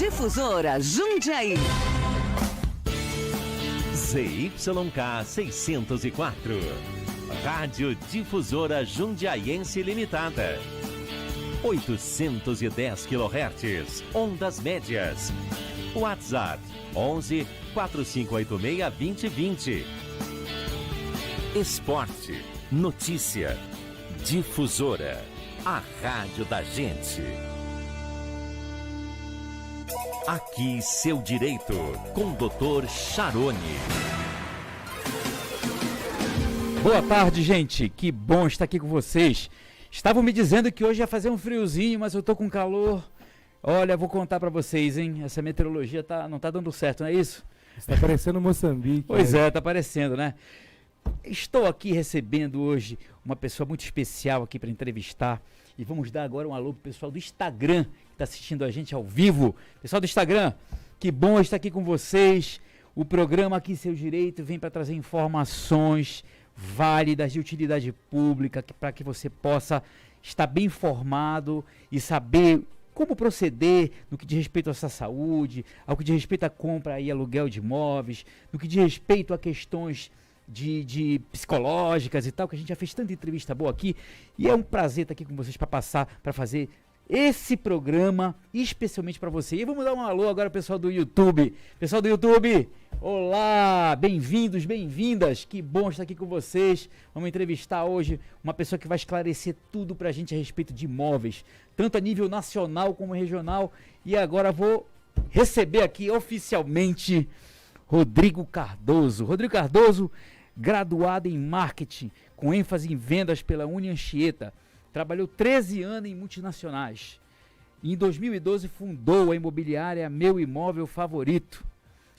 Difusora Jundiaí. ZYK 604. Rádio Difusora Jundiaiense Limitada. 810 kHz, ondas médias. WhatsApp 11 4586 2020. Esporte, notícia. Difusora, a rádio da gente. Aqui seu direito, com o Dr. Charoni. Boa tarde, gente. Que bom estar aqui com vocês. Estavam me dizendo que hoje ia fazer um friozinho, mas eu tô com calor. Olha, vou contar pra vocês, hein? Essa meteorologia não tá dando certo, não é isso? Está parecendo Moçambique. Pois é, tá parecendo, né? Estou aqui recebendo hoje uma pessoa muito especial aqui para entrevistar. E vamos dar agora um alô pro pessoal do Instagram, que está assistindo a gente ao vivo. Pessoal do Instagram, que bom estar aqui com vocês. O programa Aqui Seu Direito vem para trazer informações válidas de utilidade pública, para que você possa estar bem informado e saber como proceder no que diz respeito à sua saúde, ao que diz respeito à compra e aluguel de imóveis, no que diz respeito a questões de psicológicas e tal, que a gente já fez tanta entrevista boa aqui, e é um prazer estar aqui com vocês para fazer esse programa especialmente para você. E vamos dar um alô agora ao pessoal do YouTube. Pessoal do YouTube, olá, bem-vindos, bem-vindas, que bom estar aqui com vocês. Vamos entrevistar hoje uma pessoa que vai esclarecer tudo pra gente a respeito de imóveis, tanto a nível nacional como regional. E agora vou receber aqui oficialmente Rodrigo Cardoso. Rodrigo Cardoso, graduado em marketing, com ênfase em vendas pela Anchieta. Trabalhou 13 anos em multinacionais. E em 2012 fundou a imobiliária Meu Imóvel Favorito.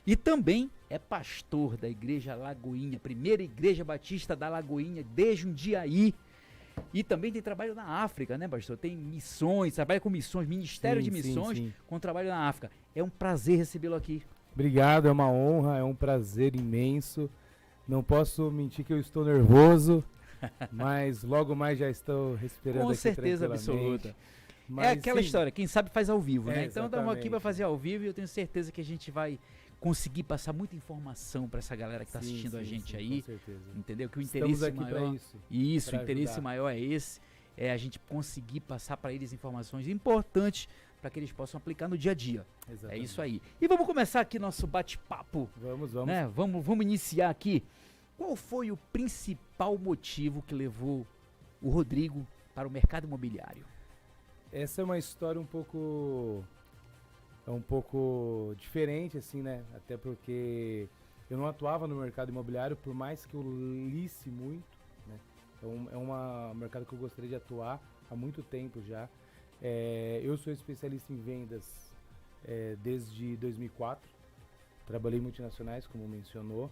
E também é pastor da Igreja Lagoinha, primeira igreja batista da Lagoinha, de Jundiaí. E também tem trabalho na África, né, pastor? Tem missões, trabalha com missões, Ministério de Missões, com trabalho na África. É um prazer recebê-lo aqui. Obrigado, é uma honra, é um prazer imenso. Não posso mentir que eu estou nervoso, mas logo mais já estou respirando com aqui certeza absoluta. Mas, é aquela história, quem sabe faz ao vivo, né? Então estamos aqui para fazer ao vivo e eu tenho certeza que a gente vai conseguir passar muita informação para essa galera que está assistindo a gente aí. Com certeza. Entendeu? Que o interesse maior. Isso, o interesse maior é esse. É a gente conseguir passar para eles informações importantes para que eles possam aplicar no dia a dia. Exatamente. É isso aí. E vamos começar aqui nosso bate-papo. Vamos. Né? Vamos iniciar aqui. Qual foi o principal motivo que levou o Rodrigo para o mercado imobiliário? Essa é uma história um pouco diferente, assim, né? Até porque eu não atuava no mercado imobiliário, por mais que eu lisse muito, né? Então é um mercado que eu gostaria de atuar há muito tempo já. Eu sou especialista em vendas desde 2004. Trabalhei em multinacionais, como mencionou.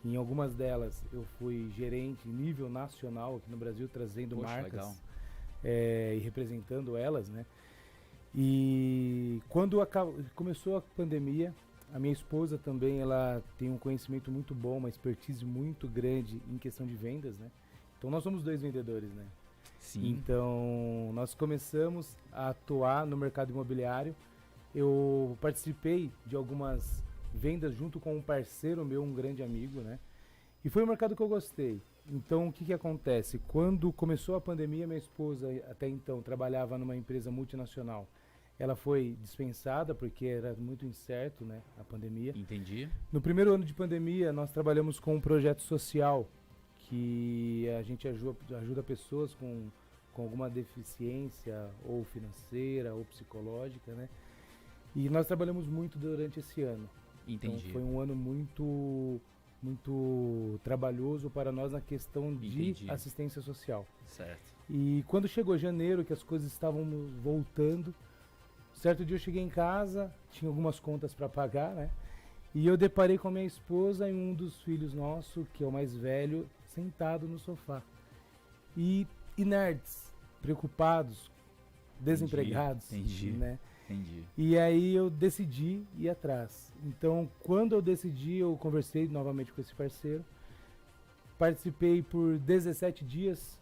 Em algumas delas eu fui gerente em nível nacional aqui no Brasil, trazendo marcas e representando elas, né? E quando começou a pandemia, a minha esposa também, ela tem um conhecimento muito bom, uma expertise muito grande em questão de vendas, né? Então nós somos dois vendedores, né? Sim. Então nós começamos a atuar no mercado imobiliário. Eu participei de algumas vendas junto com um parceiro meu, um grande amigo, né? E foi um mercado que eu gostei. Então, o que acontece? Quando começou a pandemia, minha esposa, até então, trabalhava numa empresa multinacional. Ela foi dispensada porque era muito incerto, né, a pandemia. Entendi. No primeiro ano de pandemia, nós trabalhamos com um projeto social que a gente ajuda pessoas com alguma deficiência, ou financeira, ou psicológica, né? E nós trabalhamos muito durante esse ano. Entendi. Então foi um ano muito trabalhoso para nós na questão de assistência social. Certo. E quando chegou janeiro, que as coisas estavam voltando, certo dia eu cheguei em casa, tinha algumas contas para pagar, né? E eu deparei com a minha esposa e um dos filhos nosso, que é o mais velho, sentado no sofá. E nerds, preocupados, desempregados, né? Entendi. E aí eu decidi ir atrás. Então, quando eu decidi, eu conversei novamente com esse parceiro. Participei por 17 dias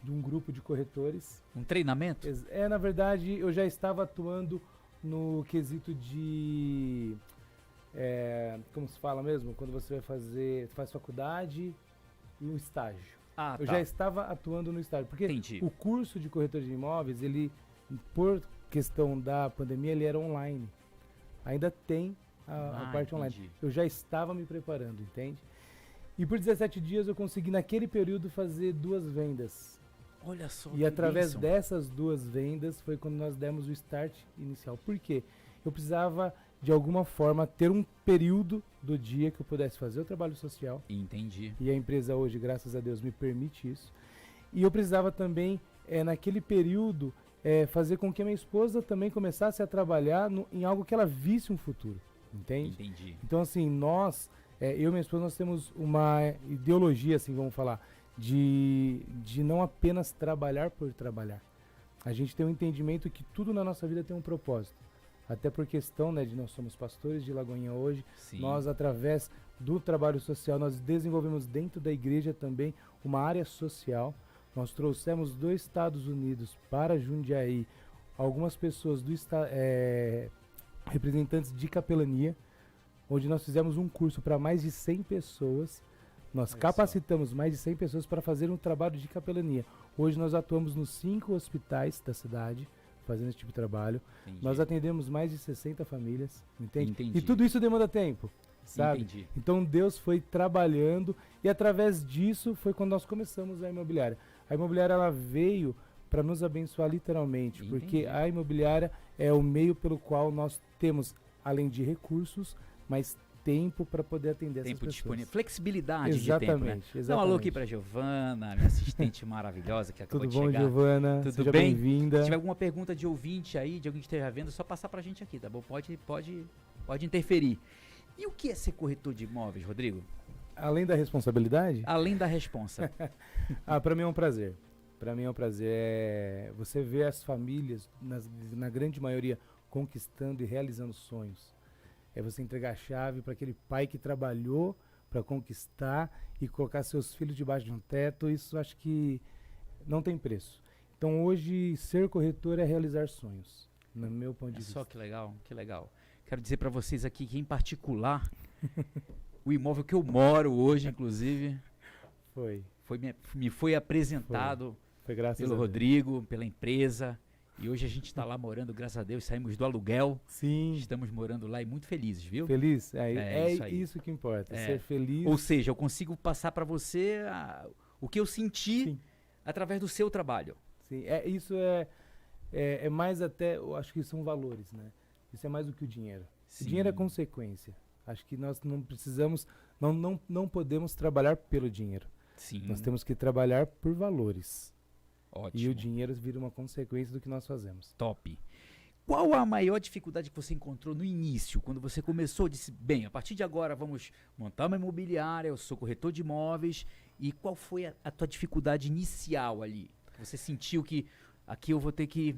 de um grupo de corretores. Um treinamento? Na verdade, eu já estava atuando no quesito de... como se fala mesmo? Quando você faz faculdade e um estágio. Ah, Eu já estava atuando no estágio. Porque Entendi. o curso de corretor de imóveis, ele, por questão da pandemia, ele era online. Ainda tem a parte online. Entendi. Eu já estava me preparando, entende? E por 17 dias eu consegui, naquele período, fazer 2 vendas. Olha só. E que através bênção. dessas 2 vendas foi quando nós demos o start inicial. Por quê? Eu precisava, de alguma forma, ter um período do dia que eu pudesse fazer o trabalho social. Entendi. E a empresa hoje, graças a Deus, me permite isso. E eu precisava também, naquele período, fazer com que a minha esposa também começasse a trabalhar em algo que ela visse um futuro. Entende? Entendi. Então, assim, eu e minha esposa, nós temos uma ideologia, assim, vamos falar, de não apenas trabalhar por trabalhar. A gente tem um entendimento que tudo na nossa vida tem um propósito. Até por questão, né, de nós somos pastores de Lagoinha hoje. Sim. Nós, através do trabalho social, nós desenvolvemos dentro da igreja também uma área social. Nós trouxemos dos Estados Unidos para Jundiaí algumas pessoas representantes de capelania, onde nós fizemos um curso para mais de 100 pessoas. Nós Olha capacitamos mais de 100 pessoas para fazer um trabalho de capelania. Hoje nós atuamos nos 5 hospitais da cidade, fazendo esse tipo de trabalho. Entendi. Nós atendemos mais de 60 famílias, entende? Entendi. E tudo isso demanda tempo, sabe? Entendi. Então Deus foi trabalhando e através disso foi quando nós começamos a imobiliária. A imobiliária, ela veio para nos abençoar literalmente, Entendi. porque a imobiliária é o meio pelo qual nós temos, além de recursos, mais tempo para poder atender essas Tempo pessoas. disponível. Flexibilidade Exatamente, de tempo, né? exatamente. Dá um alô aqui pra Giovana, minha assistente maravilhosa que acabou Tudo de bom, chegar. Giovana? Tudo Seja bem? bem-vinda. Se tiver alguma pergunta de ouvinte aí, de alguém que esteja vendo, é só passar pra gente aqui, tá bom? Pode interferir. E o que é ser corretor de imóveis, Rodrigo? Além da responsabilidade, Além da responsa. para mim é um prazer. Para mim é um prazer. Você vê as famílias, na grande maioria, conquistando e realizando sonhos. É você entregar a chave para aquele pai que trabalhou para conquistar e colocar seus filhos debaixo de um teto. Isso acho que não tem preço. Então hoje ser corretor é realizar sonhos, no meu ponto de É vista. só que legal, que legal. Quero dizer pra vocês aqui que, em particular, o imóvel que eu moro hoje, inclusive, me foi apresentado Foi graças pelo a Deus. Rodrigo, pela empresa. E hoje a gente está lá morando, graças a Deus, saímos do aluguel. Sim. Estamos morando lá e muito felizes, viu? Feliz? É É isso aí. isso que importa. É. Ser feliz. Ou seja, eu consigo passar para você o que eu senti Sim. através do seu trabalho. Sim, isso é mais até, eu acho que são valores, né? Isso é mais do que o dinheiro. Sim. O dinheiro é consequência. Acho que nós não precisamos, não podemos trabalhar pelo dinheiro. Sim. Nós temos que trabalhar por valores. Ótimo. E o dinheiro vira uma consequência do que nós fazemos. Top. Qual a maior dificuldade que você encontrou no início, quando você começou? Disse, bem, a partir de agora vamos montar uma imobiliária, eu sou corretor de imóveis. E qual foi a tua dificuldade inicial ali? Você sentiu que aqui eu vou ter que,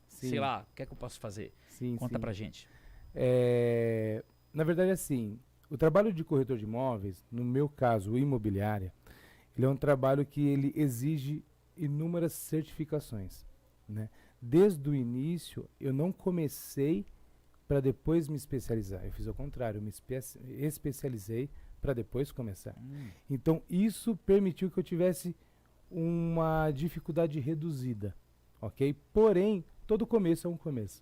Sim. sei lá, o que é que eu posso fazer? Sim, Conta sim. pra gente. Na verdade, assim, o trabalho de corretor de imóveis, no meu caso, o imobiliária, ele é um trabalho que ele exige inúmeras certificações, né? Desde o início, eu não comecei para depois me especializar. Eu fiz ao contrário, eu me especializei para depois começar. Então, isso permitiu que eu tivesse uma dificuldade reduzida, ok? Porém, todo começo é um começo.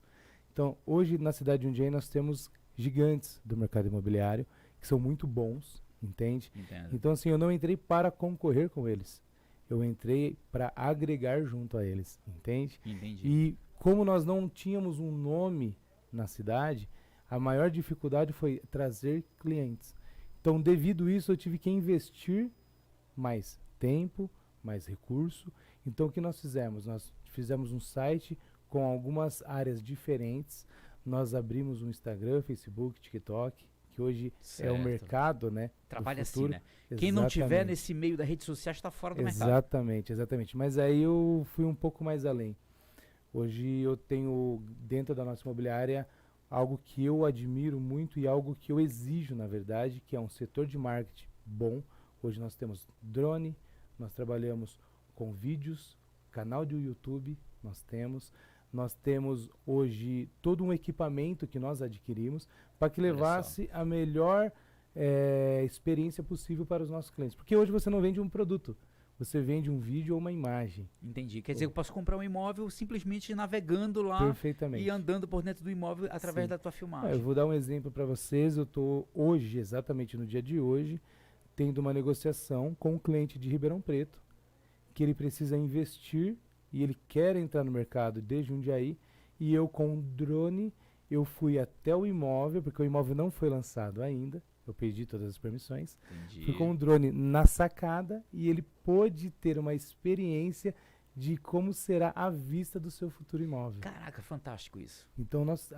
Então, hoje na cidade de Jundiaí nós temos gigantes do mercado imobiliário, que são muito bons, entende? Entendo. Então, assim, eu não entrei para concorrer com eles. Eu entrei para agregar junto a eles, entende? Entendi. E como nós não tínhamos um nome na cidade, a maior dificuldade foi trazer clientes. Então, devido a isso, eu tive que investir mais tempo, mais recurso. Então, o que nós fizemos? Nós fizemos um site com algumas áreas diferentes. Nós abrimos um Instagram, Facebook, TikTok, que hoje é o Certo. mercado, né? do Trabalha assim, futuro. né? Quem não tiver Exatamente. nesse meio da rede social está fora do mercado. Exatamente, exatamente. Mas aí eu fui um pouco mais além. Hoje eu tenho dentro da nossa imobiliária algo que eu admiro muito e algo que eu exijo, na verdade, que é um setor de marketing bom. Hoje nós temos drone, nós trabalhamos com vídeos, canal de YouTube, nós Nós temos hoje todo um equipamento que nós adquirimos para que Olha levasse a melhor experiência possível para os nossos clientes. Porque hoje você não vende um produto, você vende um vídeo ou uma imagem. Entendi. Quer dizer, eu posso comprar um imóvel simplesmente navegando lá Perfeitamente. e andando por dentro do imóvel através Sim. da tua filmagem. Eu vou dar um exemplo para vocês. Eu estou hoje, exatamente no dia de hoje, tendo uma negociação com um cliente de Ribeirão Preto, que ele precisa investir e ele quer entrar no mercado de Jundiaí, e eu com um drone, eu fui até o imóvel, porque o imóvel não foi lançado ainda, eu pedi todas as permissões, Entendi. fui com o drone na sacada e ele pôde ter uma experiência de como será a vista do seu futuro imóvel. Caraca, fantástico isso. Então nós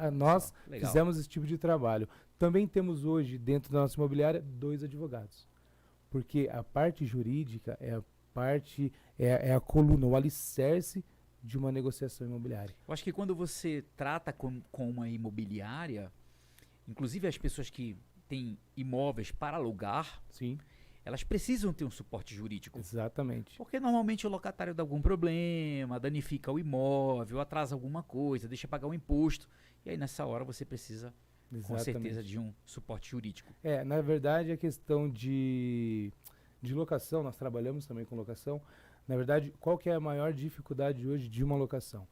Legal. fizemos esse tipo de trabalho. Também temos hoje, dentro da nossa imobiliária, 2 advogados. Porque a parte jurídica é a coluna, o alicerce de uma negociação imobiliária. Eu acho que quando você trata com uma imobiliária, inclusive as pessoas que têm imóveis para alugar, Sim, elas precisam ter um suporte jurídico. exatamente. Porque normalmente o locatário dá algum problema, danifica o imóvel, atrasa alguma coisa, deixa pagar um imposto. E aí nessa hora você precisa, com certeza, de um suporte jurídico. Na verdade, a questão de locação, nós trabalhamos também com locação. Na verdade, qual que é a maior dificuldade hoje de uma locação?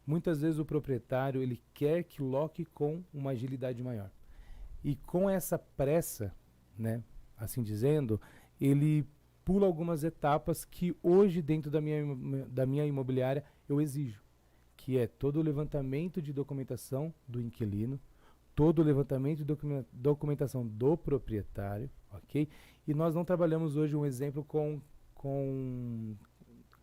Muitas vezes o proprietário ele quer que loque com uma agilidade maior. E com essa pressa, né, assim dizendo, ele pula algumas etapas que hoje dentro da minha imobiliária eu exijo, que é todo o levantamento de documentação do inquilino, todo o levantamento de documentação do proprietário, ok? E nós não trabalhamos hoje um exemplo com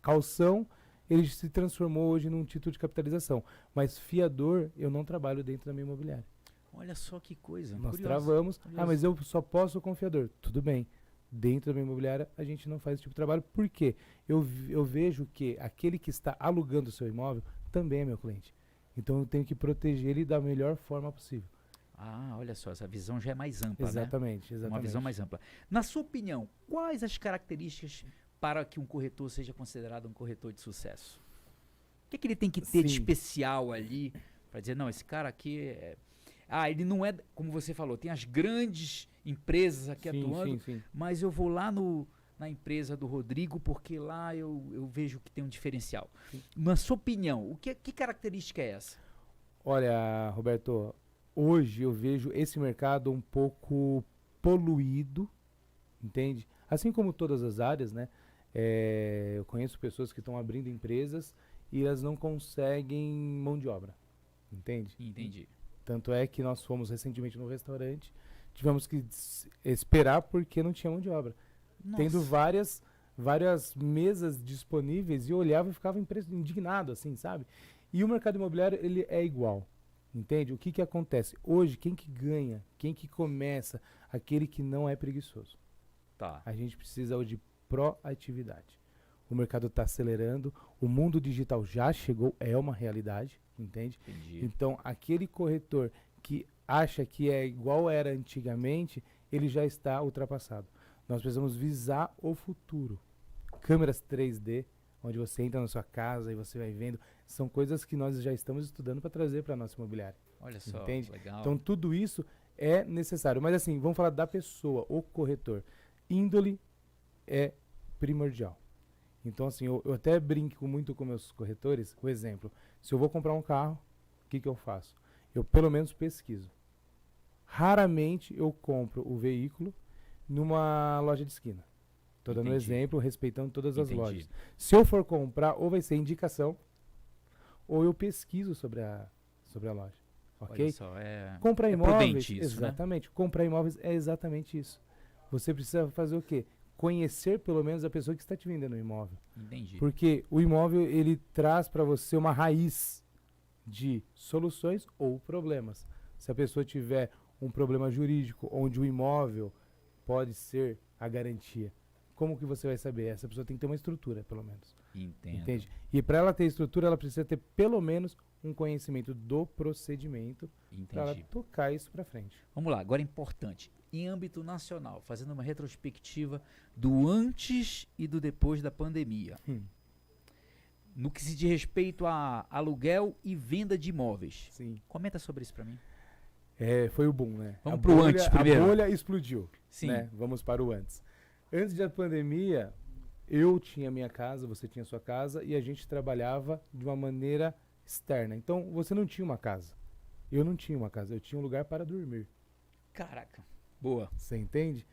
caução, ele se transformou hoje num título de capitalização, mas fiador eu não trabalho dentro da minha imobiliária. Olha só que coisa. Nós curioso, travamos, curioso. mas eu só posso com fiador. Tudo bem, dentro da minha imobiliária a gente não faz esse tipo de trabalho, porque eu vejo que aquele que está alugando o seu imóvel também é meu cliente. Então eu tenho que proteger ele da melhor forma possível. Ah, olha só, essa visão já é mais ampla, né? Exatamente. Uma visão mais ampla. Na sua opinião, quais as características para que um corretor seja considerado um corretor de sucesso? O que ele tem que ter de Sim. especial ali para dizer, não, esse cara aqui é... Ah, ele não é, como você falou, tem as grandes empresas aqui atuando, Sim. mas eu vou lá na empresa do Rodrigo porque lá eu vejo que tem um diferencial. Sim. Na sua opinião, que característica é essa? Olha, Roberto, hoje eu vejo esse mercado um pouco poluído, entende? Assim como todas as áreas, né? Eu conheço pessoas que estão abrindo empresas e elas não conseguem mão de obra, entende? Entendi. Tanto é que nós fomos recentemente no restaurante, tivemos que esperar porque não tinha mão de obra. Nossa. Tendo várias mesas disponíveis e eu olhava e ficava indignado, assim, sabe? E o mercado imobiliário, ele é igual, entende? O que acontece? Hoje, quem que ganha, quem que começa? Aquele que não é preguiçoso. Tá. A gente precisa hoje de proatividade. O mercado está acelerando, o mundo digital já chegou, é uma realidade, entende? Entendi. Então, aquele corretor que acha que é igual era antigamente, ele já está ultrapassado. Nós precisamos visar o futuro. Câmeras 3D, onde você entra na sua casa e você vai vendo, são coisas que nós já estamos estudando para trazer para a nossa imobiliária. Olha só, Entende? legal. Então, tudo isso é necessário. Mas assim, vamos falar da pessoa, o corretor. Índole é primordial. Então, assim, eu até brinco muito com meus corretores. Por exemplo, se eu vou comprar um carro, o que eu faço? Eu pelo menos pesquiso. Raramente eu compro o veículo numa loja de esquina. Estou dando um Entendi. exemplo, respeitando todas as Entendi. lojas. Se eu for comprar, ou vai ser indicação, ou eu pesquiso sobre a loja. Ok? Olha só, Comprar é imóveis, prudente isso, né? exatamente. Comprar imóveis é exatamente isso. Você precisa fazer o quê? Conhecer pelo menos a pessoa que está te vendendo o imóvel. Entendi. Porque o imóvel, ele traz para você uma raiz de soluções ou problemas. Se a pessoa tiver um problema jurídico, onde o imóvel pode ser a garantia, como que você vai saber? Essa pessoa tem que ter uma estrutura, pelo menos. Entendo. Entende? E para ela ter estrutura, ela precisa ter pelo menos um conhecimento do procedimento para ela Entendi. tocar isso para frente. Vamos lá, agora é importante. Em âmbito nacional, fazendo uma retrospectiva do antes e do depois da pandemia. no que se diz respeito a aluguel e venda de imóveis. Sim. Comenta sobre isso para mim. Foi o boom, né? Vamos pro antes primeiro. A bolha explodiu. Sim. Né? Vamos para o antes. Antes da pandemia, eu tinha minha casa, você tinha sua casa e a gente trabalhava de uma maneira externa. Então, você não tinha uma casa. Eu não tinha uma casa, eu tinha um lugar para dormir. Caraca, boa. Você entende?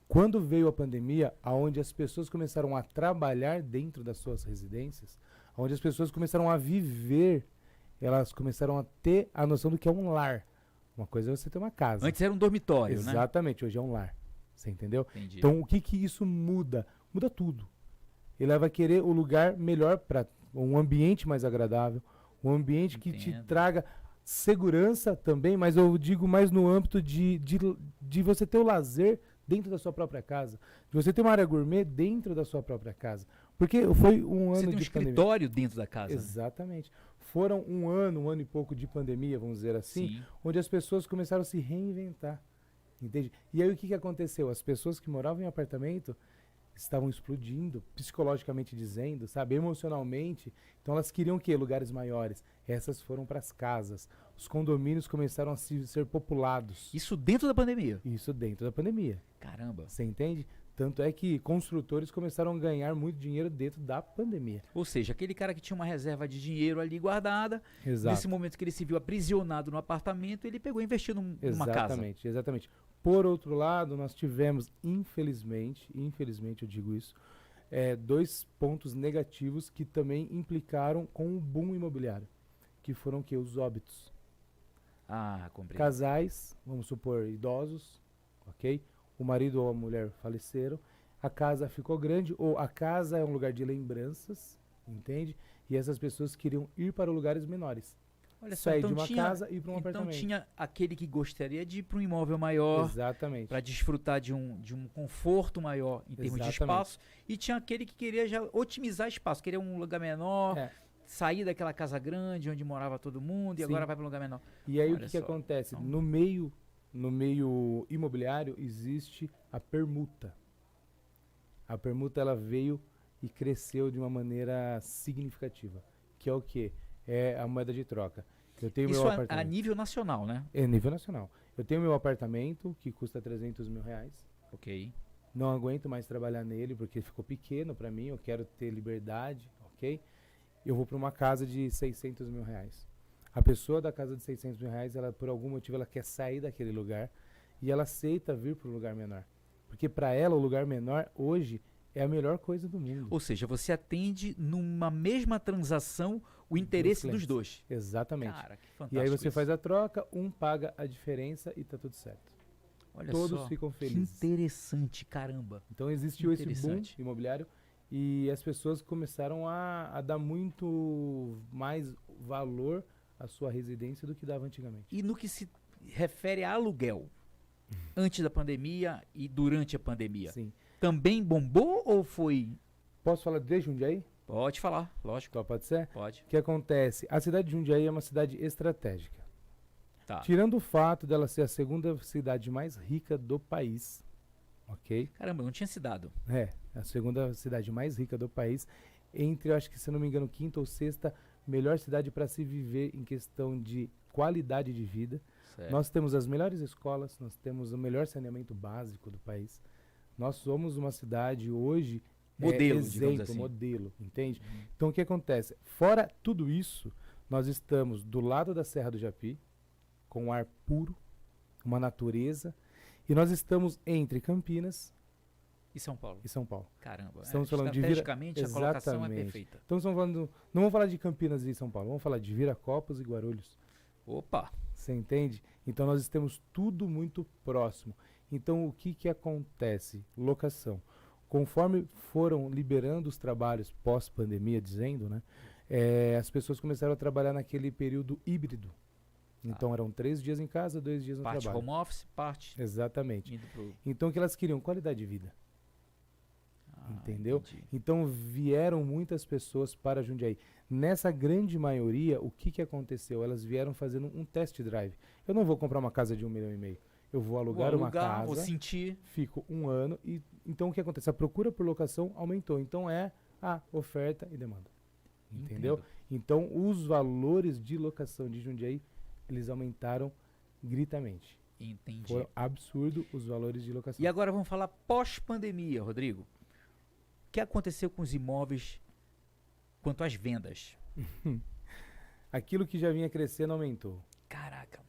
Quando veio a pandemia, onde as pessoas começaram a trabalhar dentro das suas residências, onde as pessoas começaram a viver, elas começaram a ter a noção do que é um lar. Uma coisa é você ter uma casa. Antes era um dormitório, né? Exatamente, hoje é um lar. Você entendeu? Entendi. Então, o que que isso muda? Muda tudo. Ele vai querer o lugar melhor para um ambiente mais agradável, um ambiente que te Entendo. traga segurança também, mas eu digo mais no âmbito de você ter o lazer dentro da sua própria casa, de você ter uma área gourmet dentro da sua própria casa. Porque foi um Você ano tem um de pandemia. escritório dentro da casa. Né? Exatamente. Foram um ano e pouco de pandemia, vamos dizer assim, Sim. onde as pessoas começaram a se reinventar. Entende? E aí o que que aconteceu? As pessoas que moravam em apartamento estavam explodindo, psicologicamente dizendo, sabe, emocionalmente. Então elas queriam o quê? Lugares maiores. Essas foram para as casas. Os condomínios começaram a ser populados. Isso dentro da pandemia. Isso dentro da pandemia. Caramba. Você entende? Tanto é que construtores começaram a ganhar muito dinheiro dentro da pandemia. Ou seja, aquele cara que tinha uma reserva de dinheiro ali guardada, Exato. nesse momento que ele se viu aprisionado no apartamento, ele pegou e investiu numa casa. Exatamente, exatamente. Por outro lado, nós tivemos, infelizmente eu digo isso, dois pontos negativos que também implicaram com o boom imobiliário, que foram que os óbitos. Ah, comprei. Casais, vamos supor, idosos, ok? O marido ou a mulher faleceram, a casa ficou grande, ou a casa é um lugar de lembranças, entende? E essas pessoas queriam ir para lugares menores. Olha só, Sair então de uma tinha, casa e ir para um então apartamento. tinha aquele que gostaria de ir para um imóvel maior, Exatamente. para desfrutar de um conforto maior em termos de Exatamente. espaço, e tinha aquele que queria já otimizar espaço, queria um lugar menor, É. sair daquela casa grande onde morava todo mundo e Sim. agora vai para um lugar menor. E aí Olha o que só, acontece? então- No meio imobiliário existe a permuta. A permuta ela veio e cresceu de uma maneira significativa. Que é o quê? É a moeda de troca. Eu tenho Isso meu a apartamento. nível nacional, né? É nível nacional. Eu tenho meu apartamento que custa 300 mil reais. Ok. Não aguento mais trabalhar nele porque ficou pequeno para mim. Eu quero ter liberdade, ok? Eu vou para uma casa de 600 mil reais. A pessoa da casa de 600 mil reais, ela, por algum motivo, ela quer sair daquele lugar e ela aceita vir para um lugar menor. Porque para ela, o lugar menor, hoje, é a melhor coisa do mundo. Ou seja, você atende numa mesma transação o interesse dos clientes. dois. Exatamente. Cara, que fantástico. E aí você isso. faz a troca, um paga a diferença e tá tudo certo. Olha Todos só, ficam que felizes. interessante, caramba. Então existiu esse boom Interessante. imobiliário e as pessoas começaram a dar muito mais valor à sua residência do que dava antigamente. E no que se refere a aluguel, antes da pandemia e durante a pandemia, Sim. também bombou ou foi... Posso falar de Jundiaí? Pode falar, lógico, Só pode ser? pode. O que acontece? A cidade de Jundiaí é uma cidade estratégica. Tá. Tirando o fato dela ser a segunda cidade mais rica do país, ok? Caramba, não tinha se dado. É, a segunda cidade mais rica do país, entre, eu acho que se não me engano, quinta ou sexta melhor cidade para se viver em questão de qualidade de vida. Certo. Nós temos as melhores escolas, nós temos o melhor saneamento básico do país. Nós somos uma cidade hoje Modelo, digamos exemplo, assim. modelo, entende? Uhum. Então o que acontece? Fora tudo isso, nós estamos do lado da Serra do Japi, com um ar puro, uma natureza, e nós estamos entre Campinas E São Paulo? e São Paulo. Caramba, Estamos falando de estrategicamente a colocação é Exatamente. perfeita. Então estamos falando, não vamos falar de Campinas e São Paulo, vamos falar de Viracopos e Guarulhos. Opa, Você entende? Então nós temos tudo muito próximo. Então o que que acontece? Locação. Conforme foram liberando os trabalhos pós-pandemia, dizendo, né? As pessoas começaram a trabalhar naquele período híbrido. Então eram 3 dias em casa, 2 dias no parte trabalho. home office, parte Exatamente. indo pro... Então o que elas queriam? Qualidade de vida. Ah, Entendeu? entendi. Então vieram muitas pessoas para Jundiaí. Nessa grande maioria, o que que aconteceu? Elas vieram fazendo um test drive. Eu não vou comprar uma casa de 1,5 milhão. Eu vou alugar uma casa, vou sentir. fico 1 ano e então o que acontece? A procura por locação aumentou. Então é a oferta e demanda. entendeu? Entendo. Então, os valores de locação de Jundiaí, eles aumentaram gritamente. Entendi. Foi absurdo os valores de locação. E agora vamos falar pós-pandemia, Rodrigo. O que aconteceu com os imóveis quanto às vendas? Aquilo que já vinha crescendo aumentou. Caraca.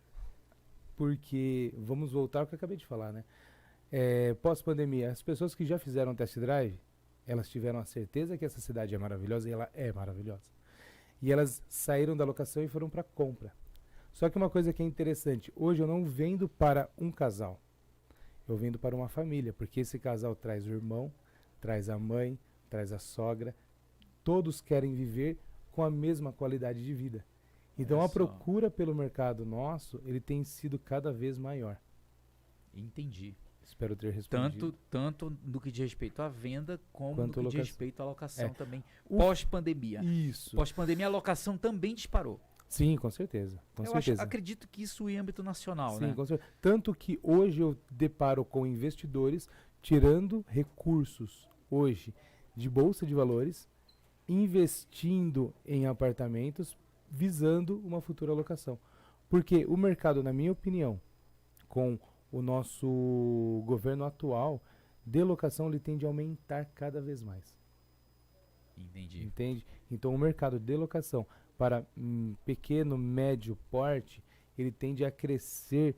Porque, vamos voltar ao que eu acabei de falar, né? Pós-pandemia, as pessoas que já fizeram test drive, elas tiveram a certeza que essa cidade é maravilhosa e ela é maravilhosa. E elas saíram da locação e foram para compra. Só que uma coisa que é interessante, hoje eu não vendo para um casal, eu vendo para uma família, porque esse casal traz o irmão, traz a mãe, traz a sogra, todos querem viver com a mesma qualidade de vida. Então Olha a só. procura pelo mercado nosso, ele tem sido cada vez maior. Entendi. Espero ter respondido. Tanto no que diz respeito à venda, como Quanto no que diz locação. respeito à locação É. também. O- Pós-pandemia. Isso. Pós-pandemia, a locação também disparou. Sim, com certeza. Com Eu certeza. acredito que isso em âmbito nacional, Sim, né? com certeza. Tanto que hoje eu deparo com investidores tirando recursos hoje de bolsa de valores, investindo em apartamentos, visando uma futura locação. Porque o mercado, na minha opinião, com o nosso governo atual, de locação ele tende a aumentar cada vez mais. Entendi. Entende? Então o mercado de locação para pequeno, médio porte, ele tende a crescer.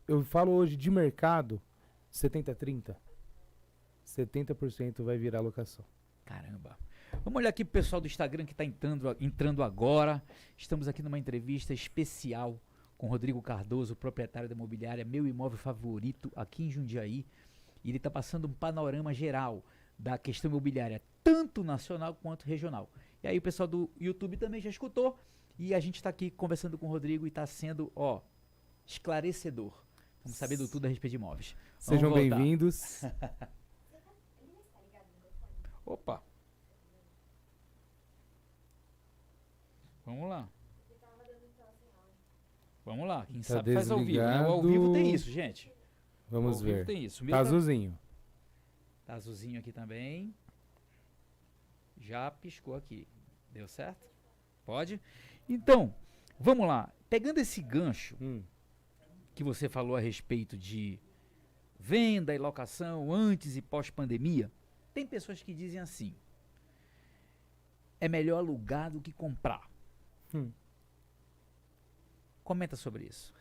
Eu falo hoje de mercado 70-30. 70% vai virar locação. Caramba. Vamos olhar aqui pro pessoal do Instagram que está entrando agora. Estamos aqui numa entrevista especial com Rodrigo Cardoso, proprietário da imobiliária Meu Imóvel Favorito aqui em Jundiaí. E ele está passando um panorama geral da questão imobiliária, tanto nacional quanto regional. E aí o pessoal do YouTube também já escutou. E a gente está aqui conversando com o Rodrigo e está sendo, esclarecedor. Estamos sabendo tudo a respeito de imóveis. Vamos Sejam voltar. bem-vindos. Opa. Vamos lá. Vamos lá. Quem Tá sabe faz ao vivo, né? O ao vivo desligado. tem isso, gente. Vamos Ao vivo ver. tem isso. O meu Tá tá azulzinho. tá azulzinho aqui também. Já piscou aqui. Deu certo? Pode? Então, vamos lá. Pegando esse gancho que você falou a respeito de venda e locação antes e pós-pandemia, tem pessoas que dizem assim: é melhor alugar do que comprar. Comenta sobre isso.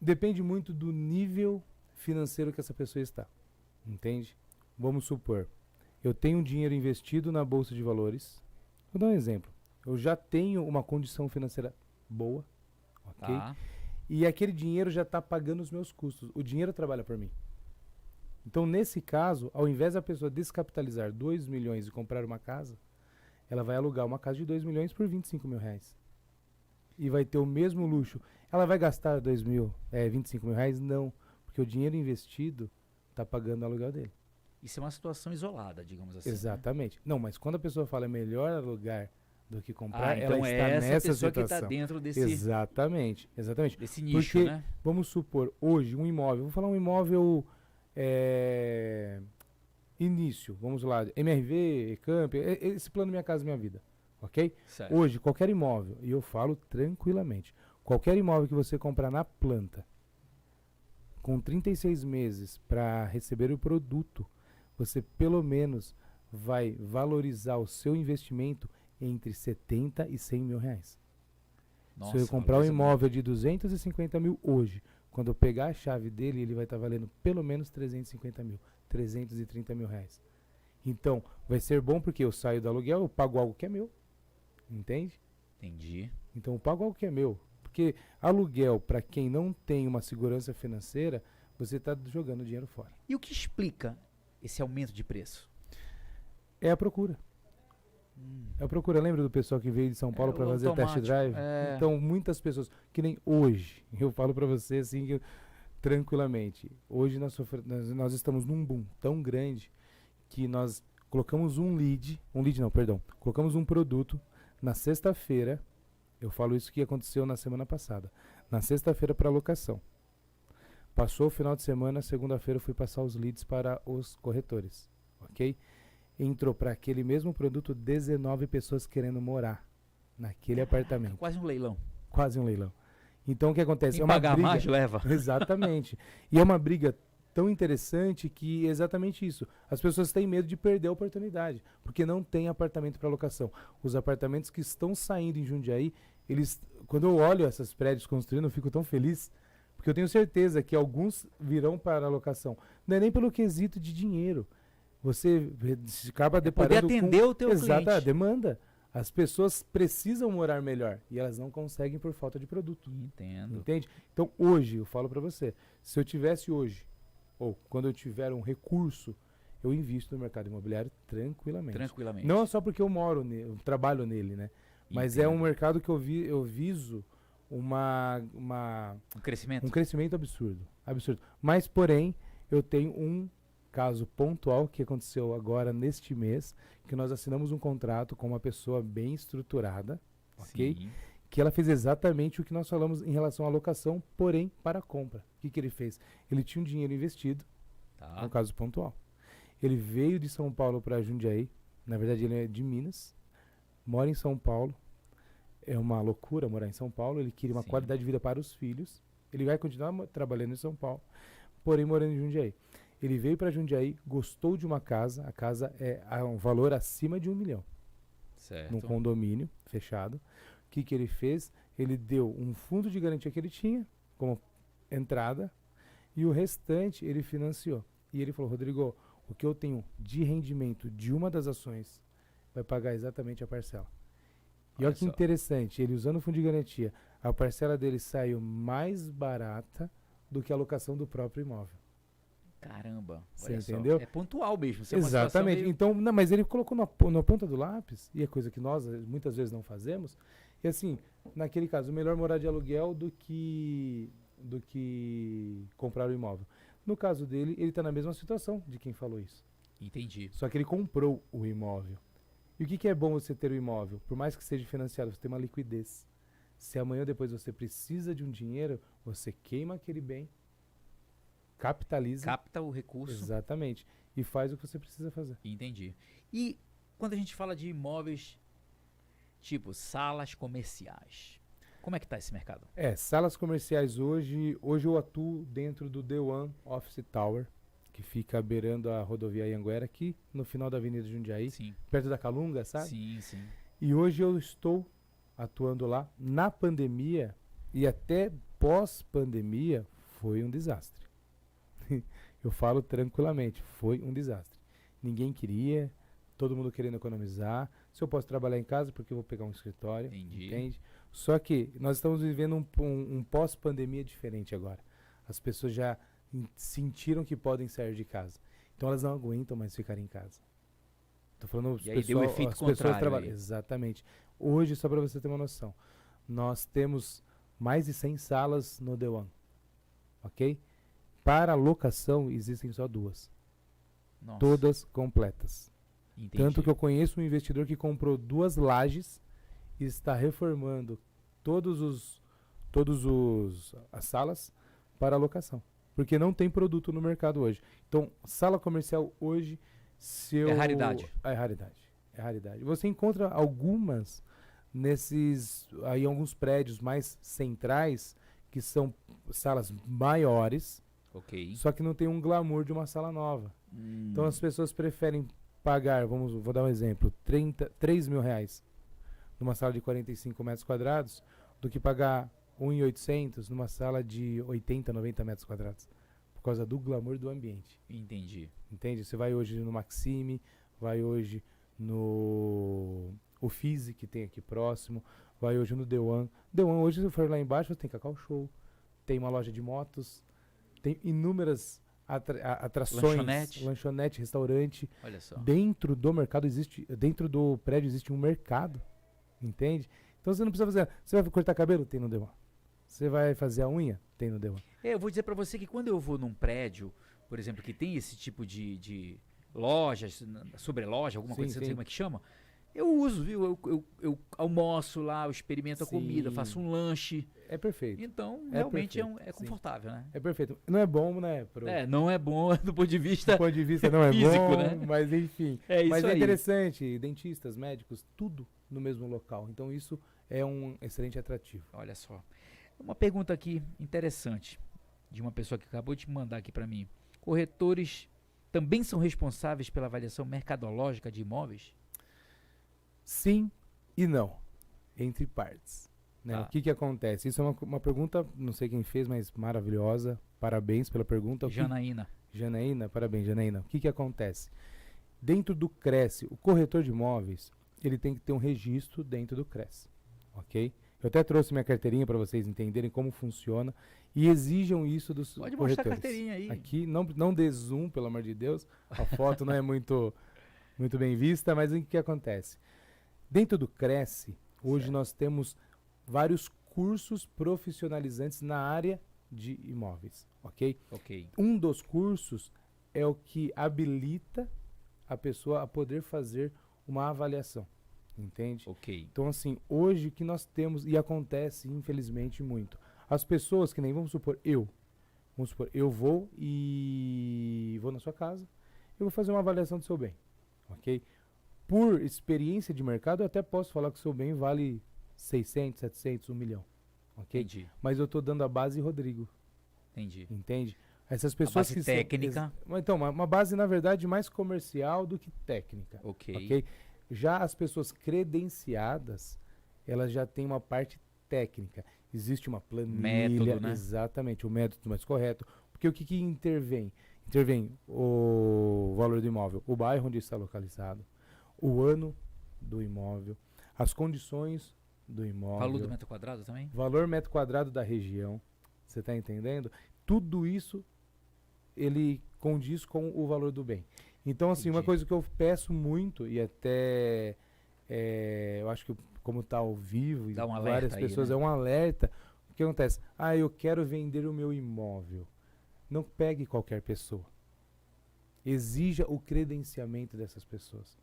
Depende muito do nível financeiro que essa pessoa está. Entende? Vamos supor, eu tenho um dinheiro investido na bolsa de valores. Vou dar um exemplo. Eu já tenho uma condição financeira boa, ok? Tá? E aquele dinheiro já está pagando os meus custos. O dinheiro trabalha por mim. Então, nesse caso, ao invés da pessoa descapitalizar 2 milhões e comprar uma casa, ela vai alugar uma casa de 2 milhões por 25 mil reais. E vai ter o mesmo luxo. Ela vai gastar 25 mil reais? Não. Porque o dinheiro investido está pagando o aluguel dele. Isso é uma situação isolada, digamos assim. né? Exatamente. Não, mas quando a pessoa fala é melhor alugar do que comprar, Ah, então ela é está essa nessa pessoa que situação. está dentro desse Exatamente. nicho, Porque, né? vamos supor, hoje, um imóvel, vou falar um imóvel início, vamos lá, MRV, Ecamp, esse plano Minha Casa Minha Vida, ok? Certo. Hoje, qualquer imóvel, e eu falo tranquilamente, qualquer imóvel que você comprar na planta, com 36 meses para receber o produto, você pelo menos vai valorizar o seu investimento entre 70 e 100 mil reais. Nossa, Se eu comprar um valoriza muito. imóvel de 250 mil hoje, quando eu pegar a chave dele, ele vai estar valendo pelo menos 350 mil, 330 mil reais. Então, vai ser bom porque eu saio do aluguel, eu pago algo que é meu, entende? Entendi. Então, eu pago algo que é meu. Porque aluguel, para quem não tem uma segurança financeira, você está jogando dinheiro fora. E o que explica esse aumento de preço? É a procura. É a procura. Lembra do pessoal que veio de São Paulo É, para o fazer test automático. drive? É. Então, muitas pessoas, que nem hoje, eu falo para você assim, tranquilamente, hoje nós estamos num boom tão grande que nós colocamos colocamos um produto na sexta-feira. Eu falo isso que aconteceu na semana passada. Na sexta-feira para locação. Passou o final de semana, segunda-feira eu fui passar os leads para os corretores, ok? entrou para aquele mesmo produto 19 pessoas querendo morar naquele apartamento. Quase um leilão. Quase um leilão. Então o que acontece? Quem É uma pagar briga. mais, leva. Exatamente. E é uma briga tão interessante que é exatamente isso. As pessoas têm medo de perder a oportunidade, porque não tem apartamento para locação. Os apartamentos que estão saindo em Jundiaí, quando eu olho esses prédios construindo, eu fico tão feliz, porque eu tenho certeza que alguns virão para a locação. Não é nem pelo quesito de dinheiro. Você acaba Poder deparando atender o teu exato, a cliente. demanda. As pessoas precisam morar melhor e elas não conseguem por falta de produto. Entendo. Entende? Então hoje, eu falo para você, se eu tivesse hoje, ou quando eu tiver um recurso, eu invisto no mercado imobiliário tranquilamente. Tranquilamente. Não é só porque eu moro nele, eu trabalho nele, né? Mas é um Entendo. mercado que eu viso um crescimento. crescimento absurdo. Absurdo. Mas, porém, eu tenho um caso pontual que aconteceu agora neste mês, que nós assinamos um contrato com uma pessoa bem estruturada, ok? Sim. Que ela fez exatamente o que nós falamos em relação à locação, porém para a compra. O que ele fez? Ele tinha um dinheiro investido, Tá. um caso pontual. Ele veio de São Paulo para Jundiaí, na verdade ele é de Minas, mora em São Paulo, é uma loucura morar em São Paulo, ele queria uma Sim. qualidade de vida para os filhos, ele vai continuar trabalhando em São Paulo, porém morando em Jundiaí. Ele veio para Jundiaí, gostou de uma casa, a casa é a um valor acima de 1 milhão, Certo. num condomínio fechado. O que ele fez? Ele deu um fundo de garantia que ele tinha como entrada e o restante ele financiou. E ele falou: Rodrigo, o que eu tenho de rendimento de uma das ações vai pagar exatamente a parcela. E olha Olha que só. interessante, ele usando o fundo de garantia, a parcela dele saiu mais barata do que a locação do próprio imóvel. Caramba. Você olha só. entendeu? É pontual mesmo. Isso é uma situação Exatamente. meio- Então, não, mas ele colocou na ponta do lápis, e é coisa que nós muitas vezes não fazemos. E assim, naquele caso, melhor morar de aluguel do que comprar o imóvel. No caso dele, ele está na mesma situação de quem falou isso. Entendi. Só que ele comprou o imóvel. E o que é bom você ter o imóvel? Por mais que seja financiado, você tem uma liquidez. Se amanhã ou depois você precisa de um dinheiro, você queima aquele bem, capitaliza. Capta o recurso. Exatamente. E faz o que você precisa fazer. Entendi. E quando a gente fala de imóveis, tipo salas comerciais, como é que tá esse mercado? Salas comerciais hoje eu atuo dentro do The One Office Tower, que fica beirando a rodovia Anhanguera, aqui no final da Avenida Jundiaí, Sim. perto da Calunga, sabe? Sim, sim. E hoje eu estou atuando lá. Na pandemia e até pós-pandemia foi um desastre. Eu falo tranquilamente, foi um desastre. Ninguém queria, todo mundo querendo economizar. Se eu posso trabalhar em casa, porque eu vou pegar um escritório, Entendi. entende? Só que nós estamos vivendo um pós-pandemia diferente agora. As pessoas já sentiram que podem sair de casa. Então elas não aguentam mais ficar em casa. Tô falando E aí deu o efeito as pessoas contrário trabalham. aí. Exatamente. Hoje, só para você ter uma noção, nós temos mais de 100 salas no The One. Ok? Para locação, existem só 2. Nossa, Todas completas. entendi. Tanto que eu conheço um investidor que comprou 2 lajes e está reformando as salas para locação. Porque não tem produto no mercado hoje. Então, sala comercial hoje, É raridade. É raridade. É raridade. Você encontra algumas em alguns prédios mais centrais, que são salas maiores, Ok. só que não tem um glamour de uma sala nova. Então as pessoas preferem pagar, vou dar um exemplo, 3 mil reais numa sala de 45 metros quadrados, do que pagar 1.800 numa sala de 80, 90 metros quadrados. Por causa do glamour do ambiente. Entendi. Entende? Você vai hoje no Maxime, vai hoje no Uffizi, que tem aqui próximo, vai hoje no The One. The One, hoje, se for lá embaixo, tem Cacau Show, tem uma loja de motos, tem inúmeras atrações, lanchonete, restaurante. Olha só. Dentro do mercado dentro do prédio existe um mercado, entende? Então você não precisa fazer, você vai cortar cabelo? Tem no The One. Você vai fazer a unha? Tem no The One. Eu vou dizer pra você que quando eu vou num prédio, por exemplo, que tem esse tipo de lojas, sobreloja, alguma Sim, coisa, não sei sim. como é que chama, Eu uso, viu? Eu almoço lá, eu experimento a comida, Sim. faço um lanche. É perfeito. Então, É realmente perfeito, é sim. confortável, né? É perfeito. Não é bom, né? Não é bom do ponto de vista Do ponto de vista não é físico, bom, né? mas enfim. É isso Mas é aí. interessante, dentistas, médicos, tudo no mesmo local. Então isso é um excelente atrativo. Olha só. Uma pergunta aqui interessante de uma pessoa que acabou de mandar aqui para mim. Corretores também são responsáveis pela avaliação mercadológica de imóveis? Sim e não, entre partes. Né? Tá. O que que acontece? Isso é uma pergunta, não sei quem fez, mas maravilhosa. Parabéns pela pergunta. Janaína. Janaína, parabéns, Janaína. O que que acontece? Dentro do Cresce, o corretor de imóveis, ele tem que ter um registro dentro do Cresce, ok? Eu até trouxe minha carteirinha para vocês entenderem como funciona e exijam isso dos Pode corretores. mostrar a carteirinha aí. Aqui, não dê zoom, pelo amor de Deus. A foto não é muito bem vista, mas o que acontece? Dentro do Cresce, hoje Certo. nós temos vários cursos profissionalizantes na área de imóveis, ok? Ok. Um dos cursos é o que habilita a pessoa a poder fazer uma avaliação, entende? Ok. Então, assim, hoje o que nós temos, e acontece, infelizmente, muito, as pessoas que nem, vamos supor, eu vou na sua casa, eu vou fazer uma avaliação do seu bem, ok? Por experiência de mercado, eu até posso falar que o seu bem vale 600, 700, 1 milhão, ok? Entendi. Mas eu estou dando a base Rodrigo, Entendi. entende? Essas pessoas base que técnica. então, uma base, na verdade, mais comercial do que técnica, Ok. ok? Já as pessoas credenciadas, elas já têm uma parte técnica. Existe uma planilha, Método, né? exatamente, o método mais correto. Porque o que que intervém? Intervém o valor do imóvel, o bairro onde está localizado, o ano do imóvel, as condições do imóvel, Valor do metro quadrado também? valor metro quadrado da região. Você está entendendo? Tudo isso ele condiz com o valor do bem. Então, assim, uma Entendi. coisa que eu peço muito, e até eu acho que como está ao vivo, e Dá um várias alerta aí, pessoas, né? é um alerta. O que acontece? Ah, eu quero vender o meu imóvel. Não pegue qualquer pessoa. Exija o credenciamento dessas pessoas.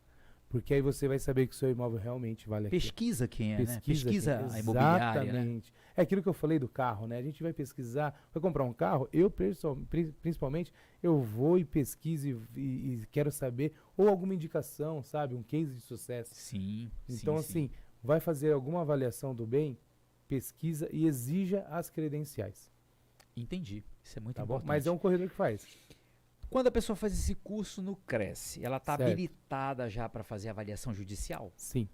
Porque aí você vai saber que o seu imóvel realmente vale aquilo. Pesquisa quem é, né? Pesquisa Pesquisa quem é. a imobiliária, né? Exatamente. É aquilo que eu falei do carro, né? A gente vai pesquisar, vai comprar um carro, eu principalmente, eu vou e pesquiso e quero saber, ou alguma indicação, sabe? Um case de sucesso. Sim. Então, sim, sim. assim, vai fazer alguma avaliação do bem, pesquisa e exija as credenciais, Entendi. Isso é muito tá bom? importante. Mas é um corredor que faz. Quando a pessoa faz esse curso no Cresce, ela está Certo. habilitada já para fazer avaliação judicial? Sim.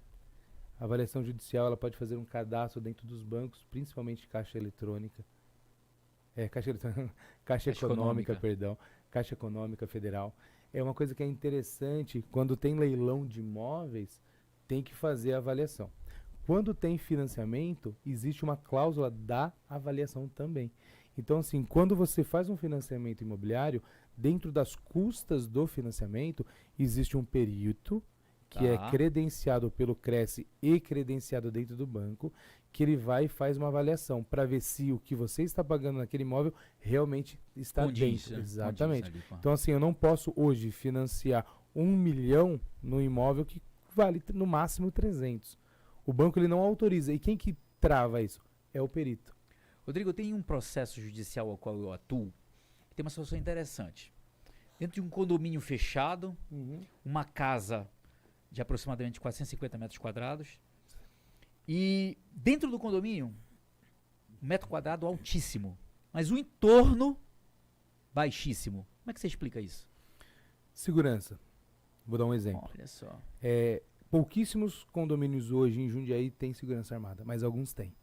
A avaliação judicial, ela pode fazer um cadastro dentro dos bancos, principalmente Caixa Eletrônica. Caixa Eletrônica, Caixa Econômica, perdão. Caixa Econômica Federal. É uma coisa que é interessante, quando tem leilão de imóveis, tem que fazer a avaliação. Quando tem financiamento, existe uma cláusula da avaliação também. Então, assim, quando você faz um financiamento imobiliário, dentro das custas do financiamento, existe um perito que é Tá. credenciado pelo Cresce e credenciado dentro do banco, que ele vai e faz uma avaliação para ver se o que você está pagando naquele imóvel realmente está Condiz, dentro. né? Exatamente. Condiz ali com a- Então, assim, eu não posso hoje financiar 1 milhão no imóvel que vale no máximo 300. O banco ele não autoriza. E quem que trava isso? É o perito. Rodrigo, tem um processo judicial ao qual eu atuo, que tem uma situação interessante. Dentro de um condomínio fechado, uma casa de aproximadamente 450 metros quadrados, e dentro do condomínio, um metro quadrado altíssimo, mas o entorno baixíssimo. Como é que você explica isso? Segurança. Vou dar um exemplo. Olha só. Pouquíssimos condomínios hoje em Jundiaí têm segurança armada, mas alguns têm.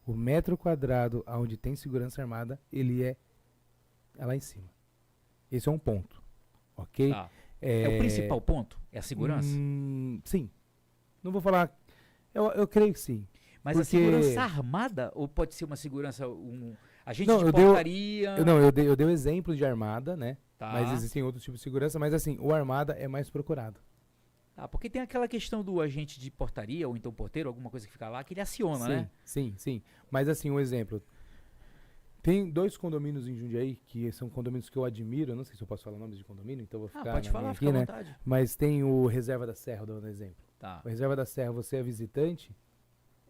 O metro quadrado onde tem segurança armada, ele é lá em cima. Esse é um ponto, ok? Tá. É o principal ponto? É a segurança? Sim. Não vou falar... Eu creio que sim. Mas a porque- segurança armada ou pode ser uma segurança, agente Não, de eu dei o- portaria? Eu dei o exemplo de armada, né? Tá. Mas existem outros tipos de segurança, mas assim, o armada é mais procurado. Tá, porque tem aquela questão do agente de portaria ou então porteiro, alguma coisa que fica lá, que ele aciona, né? Sim. Mas assim, um exemplo. Tem 2 condomínios em Jundiaí, que são condomínios que eu admiro. Eu não sei se eu posso falar nomes de condomínio, então eu vou ficar Pode na falar, minha fica aqui, à né? vontade. Mas tem o Reserva da Serra, dando um exemplo. Tá. A reserva da Serra, você é visitante,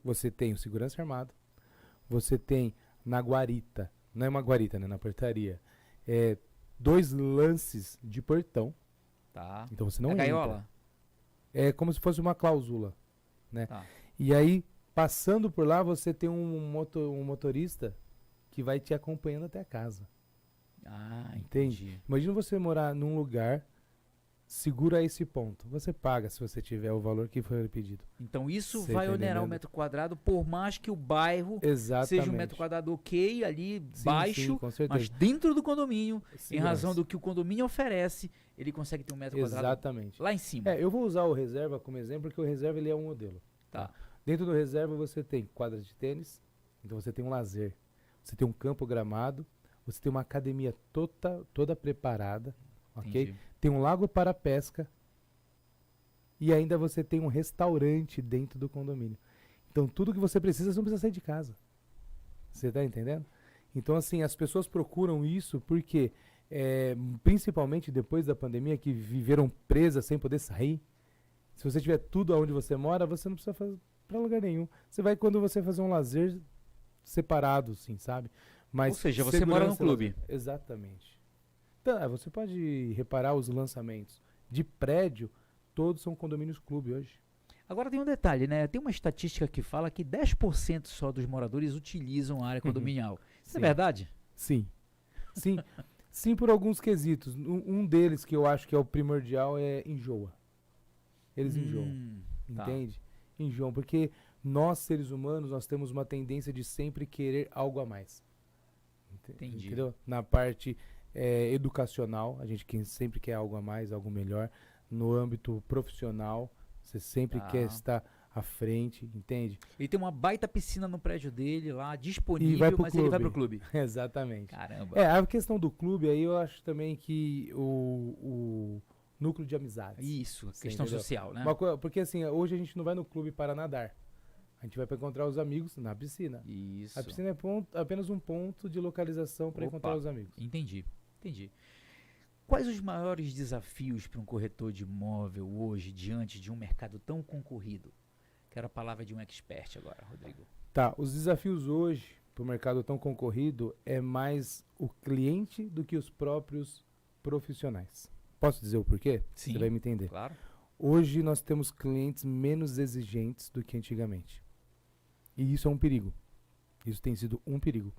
você tem o segurança armado, você tem na guarita, não é uma guarita, né, na portaria, 2 lances de portão, Tá. então você não É entra. gaiola? É como se fosse uma cláusula, né? Tá. E aí, passando por lá, você tem um motorista que vai te acompanhando até a casa. Ah, Entende? entendi. Imagina você morar num lugar seguro a esse ponto. Você paga se você tiver o valor que foi pedido. Então isso Você vai tá onerar o entendendo? metro quadrado, por mais que o bairro Exatamente. seja um metro quadrado ok, ali Sim, baixo, sim, com certeza. mas dentro do condomínio, em Segurança. razão do que o condomínio oferece, ele consegue ter um metro quadrado Exatamente. lá em cima. Eu vou usar o reserva como exemplo, porque o reserva ele é um modelo. Tá. Dentro do reserva você tem quadra de tênis, então você tem um lazer. Você tem um campo gramado, você tem uma academia toda preparada, ok? Entendi. Tem um lago para pesca e ainda você tem um restaurante dentro do condomínio. Então tudo que você precisa, você não precisa sair de casa. Você está entendendo? Então assim, as pessoas procuram isso porque, principalmente depois da pandemia, que viveram presas sem poder sair, se você tiver tudo onde você mora, você não precisa fazer para lugar nenhum. Você vai quando você fazer um lazer separado, sim, sabe? Mas Ou seja, você mora no segurança, clube. Exatamente. Então, você pode reparar os lançamentos de prédio, todos são condomínios clube hoje. Agora tem um detalhe, né? Tem uma estatística que fala que 10% só dos moradores utilizam a área condominial. Isso é Sim. verdade? Sim. Sim. Sim, por alguns quesitos. Um deles que eu acho que é o primordial é enjoa. Eles enjoam. Tá. Entende? Enjoam, porque nós, seres humanos, nós temos uma tendência de sempre querer algo a mais. Entendi. Entendeu? Na parte educacional, a gente sempre quer algo a mais, algo melhor. No âmbito profissional, você sempre Tá. quer estar à frente, entende? Ele tem uma baita piscina no prédio dele lá, E vai disponível, pro mas ele vai clube. pro clube. Exatamente. Caramba. A questão do clube aí, eu acho também que o núcleo de amizades. Isso, Você questão entendeu? social, né? Porque assim, hoje a gente não vai no clube para nadar. A gente vai para encontrar os amigos na piscina. Isso. A piscina é apenas um ponto de localização para Opa. encontrar os amigos. Entendi. Quais os maiores desafios para um corretor de imóvel hoje, diante de um mercado tão concorrido? Quero a palavra de um expert agora, Rodrigo. Tá, os desafios hoje para o mercado tão concorrido é mais o cliente do que os próprios profissionais. Posso dizer o porquê? Sim. Você vai me entender. Claro. Hoje nós temos clientes menos exigentes do que antigamente. E isso é um perigo. Isso tem sido um perigo.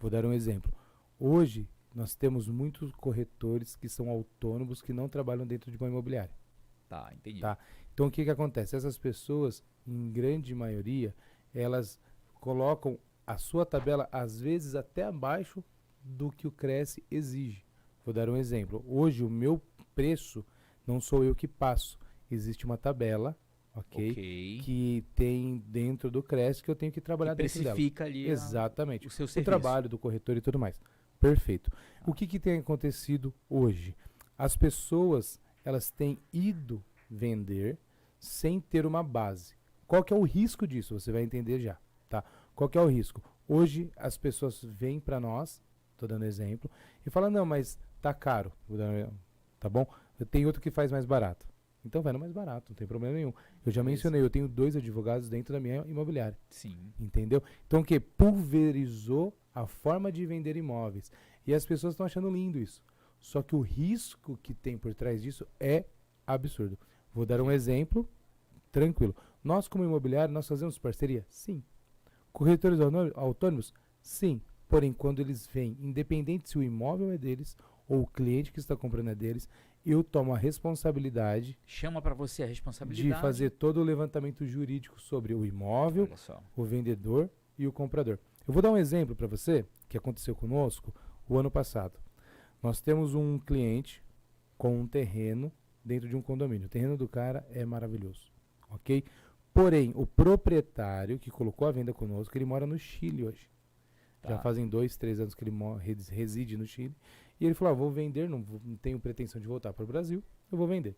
Vou dar um exemplo. Hoje nós temos muitos corretores que são autônomos que não trabalham dentro de uma imobiliária. Tá, entendi. Tá. Então o que acontece? Essas pessoas, em grande maioria, elas colocam a sua tabela às vezes até abaixo do que o Cresce exige. Vou dar um exemplo. Hoje o meu preço não sou eu que passo. Existe uma tabela, ok? Que tem dentro do Cresce que eu tenho que trabalhar que dentro dela. precifica ali Exatamente. o seu O serviço. trabalho do corretor e tudo mais. Perfeito. O que tem acontecido hoje? As pessoas, elas têm ido vender sem ter uma base. Qual que é o risco disso? Você vai entender já, tá? Qual que é o risco? Hoje as pessoas vêm para nós, tô dando exemplo, e falam, não, mas tá caro, tá bom? Tem outro que faz mais barato. Então vai no mais barato, não tem problema nenhum. Eu já mencionei, eu tenho 2 advogados dentro da minha imobiliária. Sim. Entendeu? Então o que? Pulverizou a forma de vender imóveis. E as pessoas estão achando lindo isso. Só que o risco que tem por trás disso é absurdo. Vou dar um exemplo tranquilo. Nós, como imobiliário, nós fazemos parceria? Sim. Corretores autônomos? Sim. Porém, quando eles vêm, independente se o imóvel é deles ou o cliente que está comprando é deles, eu tomo a responsabilidade Chama para você a responsabilidade de fazer todo o levantamento jurídico sobre o imóvel, Olha só. o vendedor e o comprador. Eu vou dar um exemplo para você que aconteceu conosco o ano passado. Nós temos um cliente com um terreno dentro de um condomínio. O terreno do cara é maravilhoso, ok? Porém, o proprietário que colocou a venda conosco, ele mora no Chile hoje. Tá. Já fazem 2, 3 anos que ele reside no Chile. E ele falou, vou vender, não tenho pretensão de voltar para o Brasil, eu vou vender.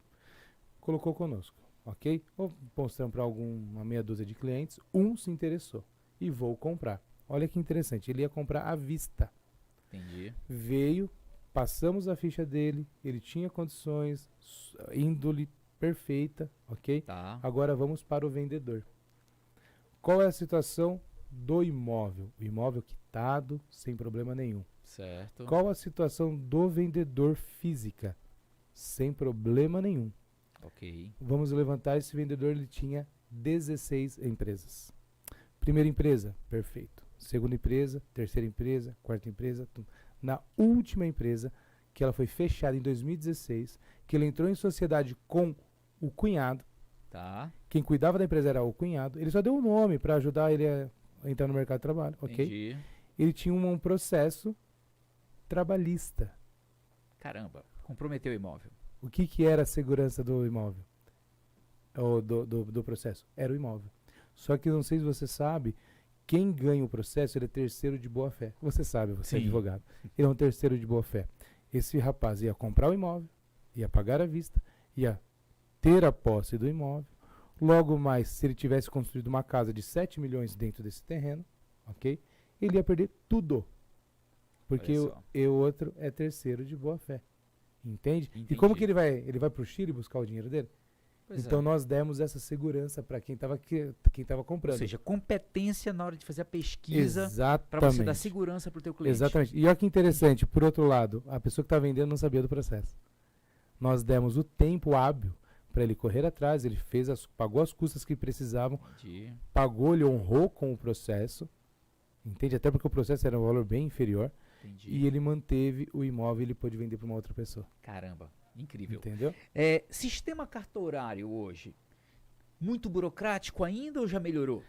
Colocou conosco, ok? Vou mostrando para uma meia dúzia de clientes, um se interessou e vou comprar. Olha que interessante, ele ia comprar à vista. Entendi. Veio, passamos a ficha dele, ele tinha condições, índole perfeita, ok? Tá. Agora vamos para o vendedor. Qual é a situação do imóvel? O imóvel quitado, sem problema nenhum. Certo. Qual a situação do vendedor física? Sem problema nenhum. Ok. Vamos levantar, esse vendedor ele tinha 16 empresas. Primeira empresa, perfeito. Segunda empresa, terceira empresa, quarta empresa. Na última empresa, que ela foi fechada em 2016, que ele entrou em sociedade com o cunhado, Tá. quem cuidava da empresa era o cunhado, ele só deu um nome para ajudar ele a entrar no mercado de trabalho, ok? Entendi. Ele tinha um processo trabalhista. Caramba. Comprometeu o imóvel. O que era a segurança do imóvel? Ou do processo? Era o imóvel. Só que não sei se você sabe, quem ganha o processo ele é terceiro de boa fé. Você sabe, você é Sim. advogado. Ele é um terceiro de boa fé. Esse rapaz ia comprar o imóvel, ia pagar à vista, ia ter a posse do imóvel. Logo mais, se ele tivesse construído uma casa de 7 milhões dentro desse terreno, ok? Ele ia perder tudo. Porque Olha só. o outro é terceiro de boa fé. Entende? E Entendi. como que ele vai? Ele vai para o Chile buscar o dinheiro dele? Pois Então é. nós demos essa segurança para quem estava comprando. Ou seja, competência na hora de fazer a pesquisa para Exatamente. você dar segurança para o teu cliente. Exatamente. E olha que interessante, por outro lado, a pessoa que está vendendo não sabia do processo. Nós demos o tempo hábil para ele correr atrás, ele pagou as custas que precisavam, Entendi. pagou, ele honrou com o processo, entende? Até porque o processo era um valor bem inferior, Entendi. e ele manteve o imóvel e ele pôde vender para uma outra pessoa. Caramba. Incrível. Entendeu? Sistema cartorário hoje, muito burocrático ainda ou já melhorou?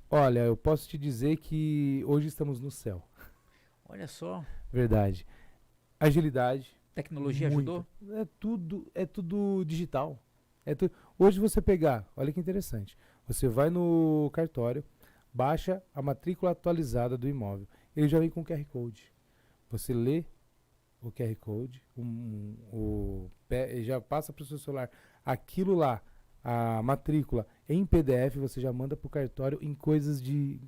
Olha, eu posso te dizer que hoje estamos no céu. Olha só, Verdade. Agilidade. tecnologia muito. ajudou? É tudo digital. Hoje você pegar, olha que interessante. Você vai no cartório, baixa a matrícula atualizada do imóvel. Ele já vem com QR Code. Você lê o QR Code, já passa para o seu celular aquilo lá, a matrícula em PDF, você já manda para o cartório em coisas de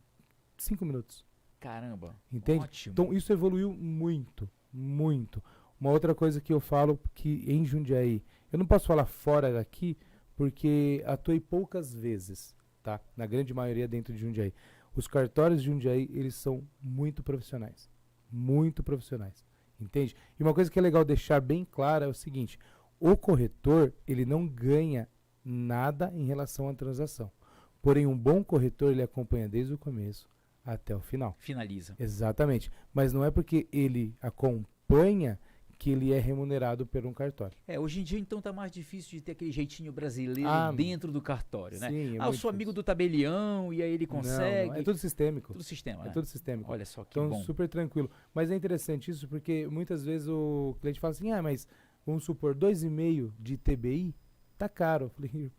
5 minutos. Caramba. Entende? Ótimo. Então isso evoluiu muito, muito. Uma outra coisa que eu falo que em Jundiaí, eu não posso falar fora daqui porque atuei poucas vezes, tá? Na grande maioria dentro de Jundiaí. Os cartórios de Jundiaí, eles são muito profissionais. Muito profissionais. Entende? E uma coisa que é legal deixar bem clara é o seguinte, o corretor, ele não ganha nada em relação à transação. Porém, um bom corretor, ele acompanha desde o começo até o final. Finaliza. Exatamente. Mas não é porque ele acompanha que ele é remunerado por um cartório. Hoje em dia então tá mais difícil de ter aquele jeitinho brasileiro Ah, dentro do cartório, né? Sim, Eu sou amigo do tabelião e aí ele consegue. Não, é tudo sistêmico. Tudo sistema, É né? tudo sistêmico. Olha só que Então, bom. super tranquilo. Mas é interessante isso porque muitas vezes o cliente fala assim, mas vamos supor, 2,5 de TBI tá caro. Eu falei,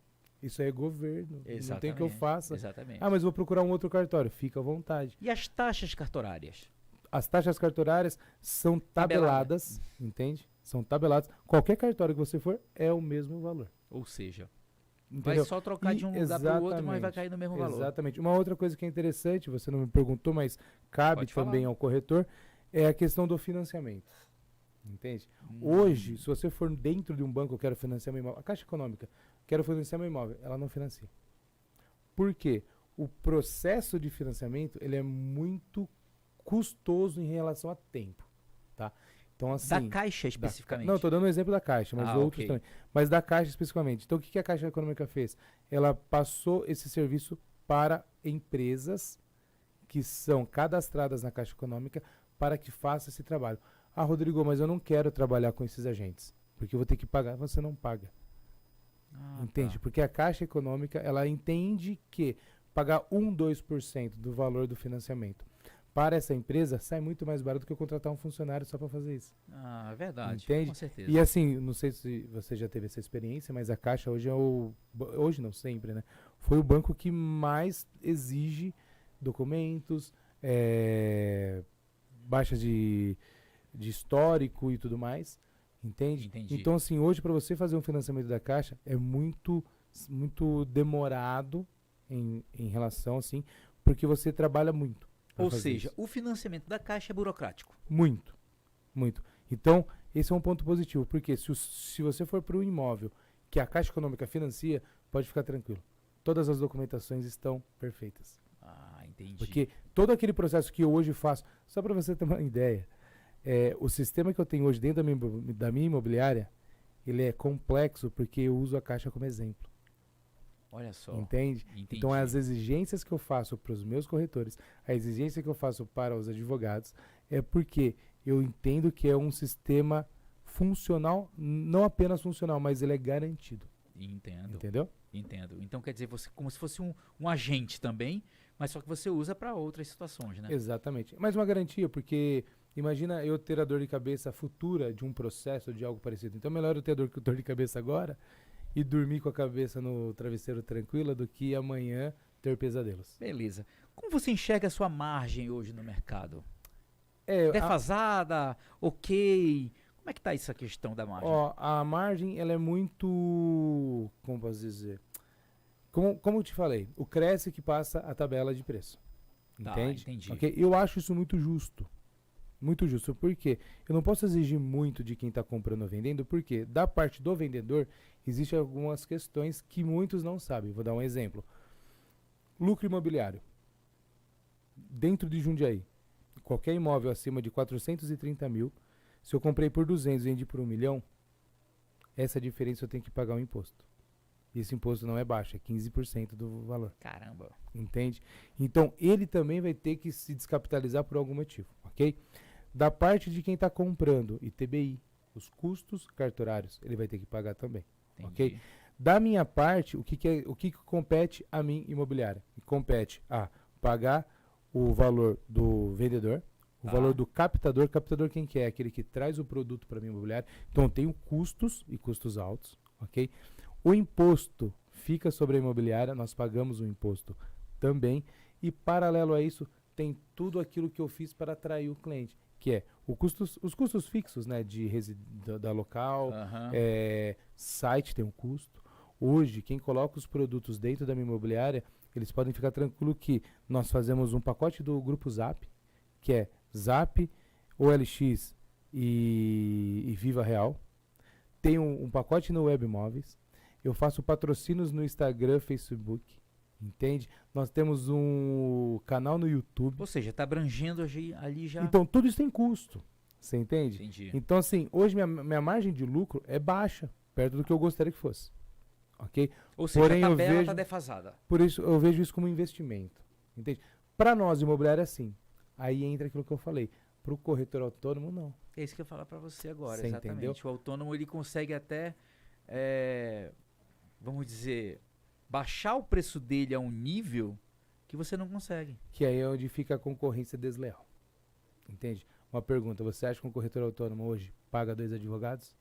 isso aí é governo, não tem o que eu faça. Exatamente. Mas vou procurar um outro cartório. Fica à vontade. E as taxas cartorárias? As taxas cartorárias são tabeladas, entende? São tabeladas. Qualquer cartório que você for, é o mesmo valor. Ou seja, Entendeu? vai só trocar de um lugar para o outro, mas vai cair no mesmo valor. Exatamente. Uma outra coisa que é interessante, você não me perguntou, mas cabe Pode falar. também ao corretor, é a questão do financiamento. Entende? Hoje, se você for dentro de um banco, eu quero financiar meu imóvel, a Caixa Econômica, quero financiar meu imóvel, ela não financia. Por quê? O processo de financiamento, ele é muito custoso em relação a tempo, tá? Então, assim, Da Caixa especificamente? Não, estou dando um exemplo da Caixa, mas outros ok. também. Mas da Caixa especificamente. Então, o que a Caixa Econômica fez? Ela passou esse serviço para empresas que são cadastradas na Caixa Econômica para que faça esse trabalho. Ah, Rodrigo, mas eu não quero trabalhar com esses agentes, porque eu vou ter que pagar. Você não paga. Entende? Tá. Porque a Caixa Econômica, ela entende que pagar 2% do valor do financiamento para essa empresa sai muito mais barato do que eu contratar um funcionário só para fazer isso. É verdade. Entende? Com certeza. E assim, não sei se você já teve essa experiência, mas a Caixa hoje hoje não, sempre, né? Foi o banco que mais exige documentos, baixas de histórico e tudo mais. Entende? Entendi. Então, assim, hoje para você fazer um financiamento da Caixa é muito demorado em relação, assim, porque você trabalha muito. pra Ou fazer seja, isso. o financiamento da Caixa é burocrático. Muito. Então, esse é um ponto positivo, porque se você for para um imóvel que a Caixa Econômica financia, pode ficar tranquilo. Todas as documentações estão perfeitas. Ah, entendi. Porque todo aquele processo que eu hoje faço, só para você ter uma ideia, o sistema que eu tenho hoje dentro da minha imobiliária, ele é complexo porque eu uso a Caixa como exemplo. Olha só. Entende? Entendi. Então, as exigências que eu faço para os meus corretores, a exigência que eu faço para os advogados, é porque eu entendo que é um sistema funcional, não apenas funcional, mas ele é garantido. Entendo. Entendeu? Entendo. Então quer dizer, você como se fosse um agente também, mas só que você usa para outras situações, né? Exatamente. Mas uma garantia, porque imagina eu ter a dor de cabeça futura de um processo, de algo parecido. Então, melhor eu ter dor de cabeça agora e dormir com a cabeça no travesseiro tranquila do que amanhã ter pesadelos. Beleza. Como você enxerga a sua margem hoje no mercado? É, Defasada? Ok? Como é que tá essa questão da margem? a margem, ela é muito, como posso dizer, como eu te falei, o Cresce que passa a tabela de preço. Tá, Entende? entendi. Ok? Eu acho isso muito justo. Muito justo. Por quê? Eu não posso exigir muito de quem está comprando ou vendendo, porque da parte do vendedor, existem algumas questões que muitos não sabem. Vou dar um exemplo. Lucro imobiliário. Dentro de Jundiaí, qualquer imóvel acima de 430 mil, se eu comprei por 200 e vendi por 1 milhão, essa diferença eu tenho que pagar o imposto. E esse imposto não é baixo, é 15% do valor. Caramba. Entende? Então, ele também vai ter que se descapitalizar por algum motivo, ok? Da parte de quem está comprando ITBI, os custos cartorários, ele vai ter que pagar também, Entendi. ok? Da minha parte, o que compete a mim, imobiliária? Compete a pagar o valor do vendedor, o Tá. valor do captador. Captador quem que é? Aquele que traz o produto para mim imobiliária. Então, eu tenho custos e custos altos, ok? O imposto fica sobre a imobiliária, nós pagamos o imposto também. E paralelo a isso, tem tudo aquilo que eu fiz para atrair o cliente, que é os custos fixos, né, da local, Aham. site tem um custo. Hoje, quem coloca os produtos dentro da minha imobiliária, eles podem ficar tranquilo que nós fazemos um pacote do grupo Zap, que é Zap, OLX e Viva Real. Tem um pacote no Webmóveis. Eu faço patrocínios no Instagram, Facebook, entende? Nós temos um canal no YouTube. Ou seja, tá abrangendo ali já. Então, tudo isso tem custo, você entende? Entendi. Então, assim, hoje minha margem de lucro é baixa, perto do que eu gostaria que fosse, ok? Ou seja, porém, a eu tabela vejo- tá defasada. Por isso, eu vejo isso como investimento, entende? Para nós, imobiliário, é assim. Aí entra aquilo que eu falei. Para o corretor autônomo, não. É isso que eu ia falar para você agora, Você exatamente. entendeu? O autônomo ele consegue até, vamos dizer, baixar o preço dele a um nível que você não consegue. Que aí é onde fica a concorrência desleal, entende? Uma pergunta, você acha que um corretor autônomo hoje paga 2 advogados?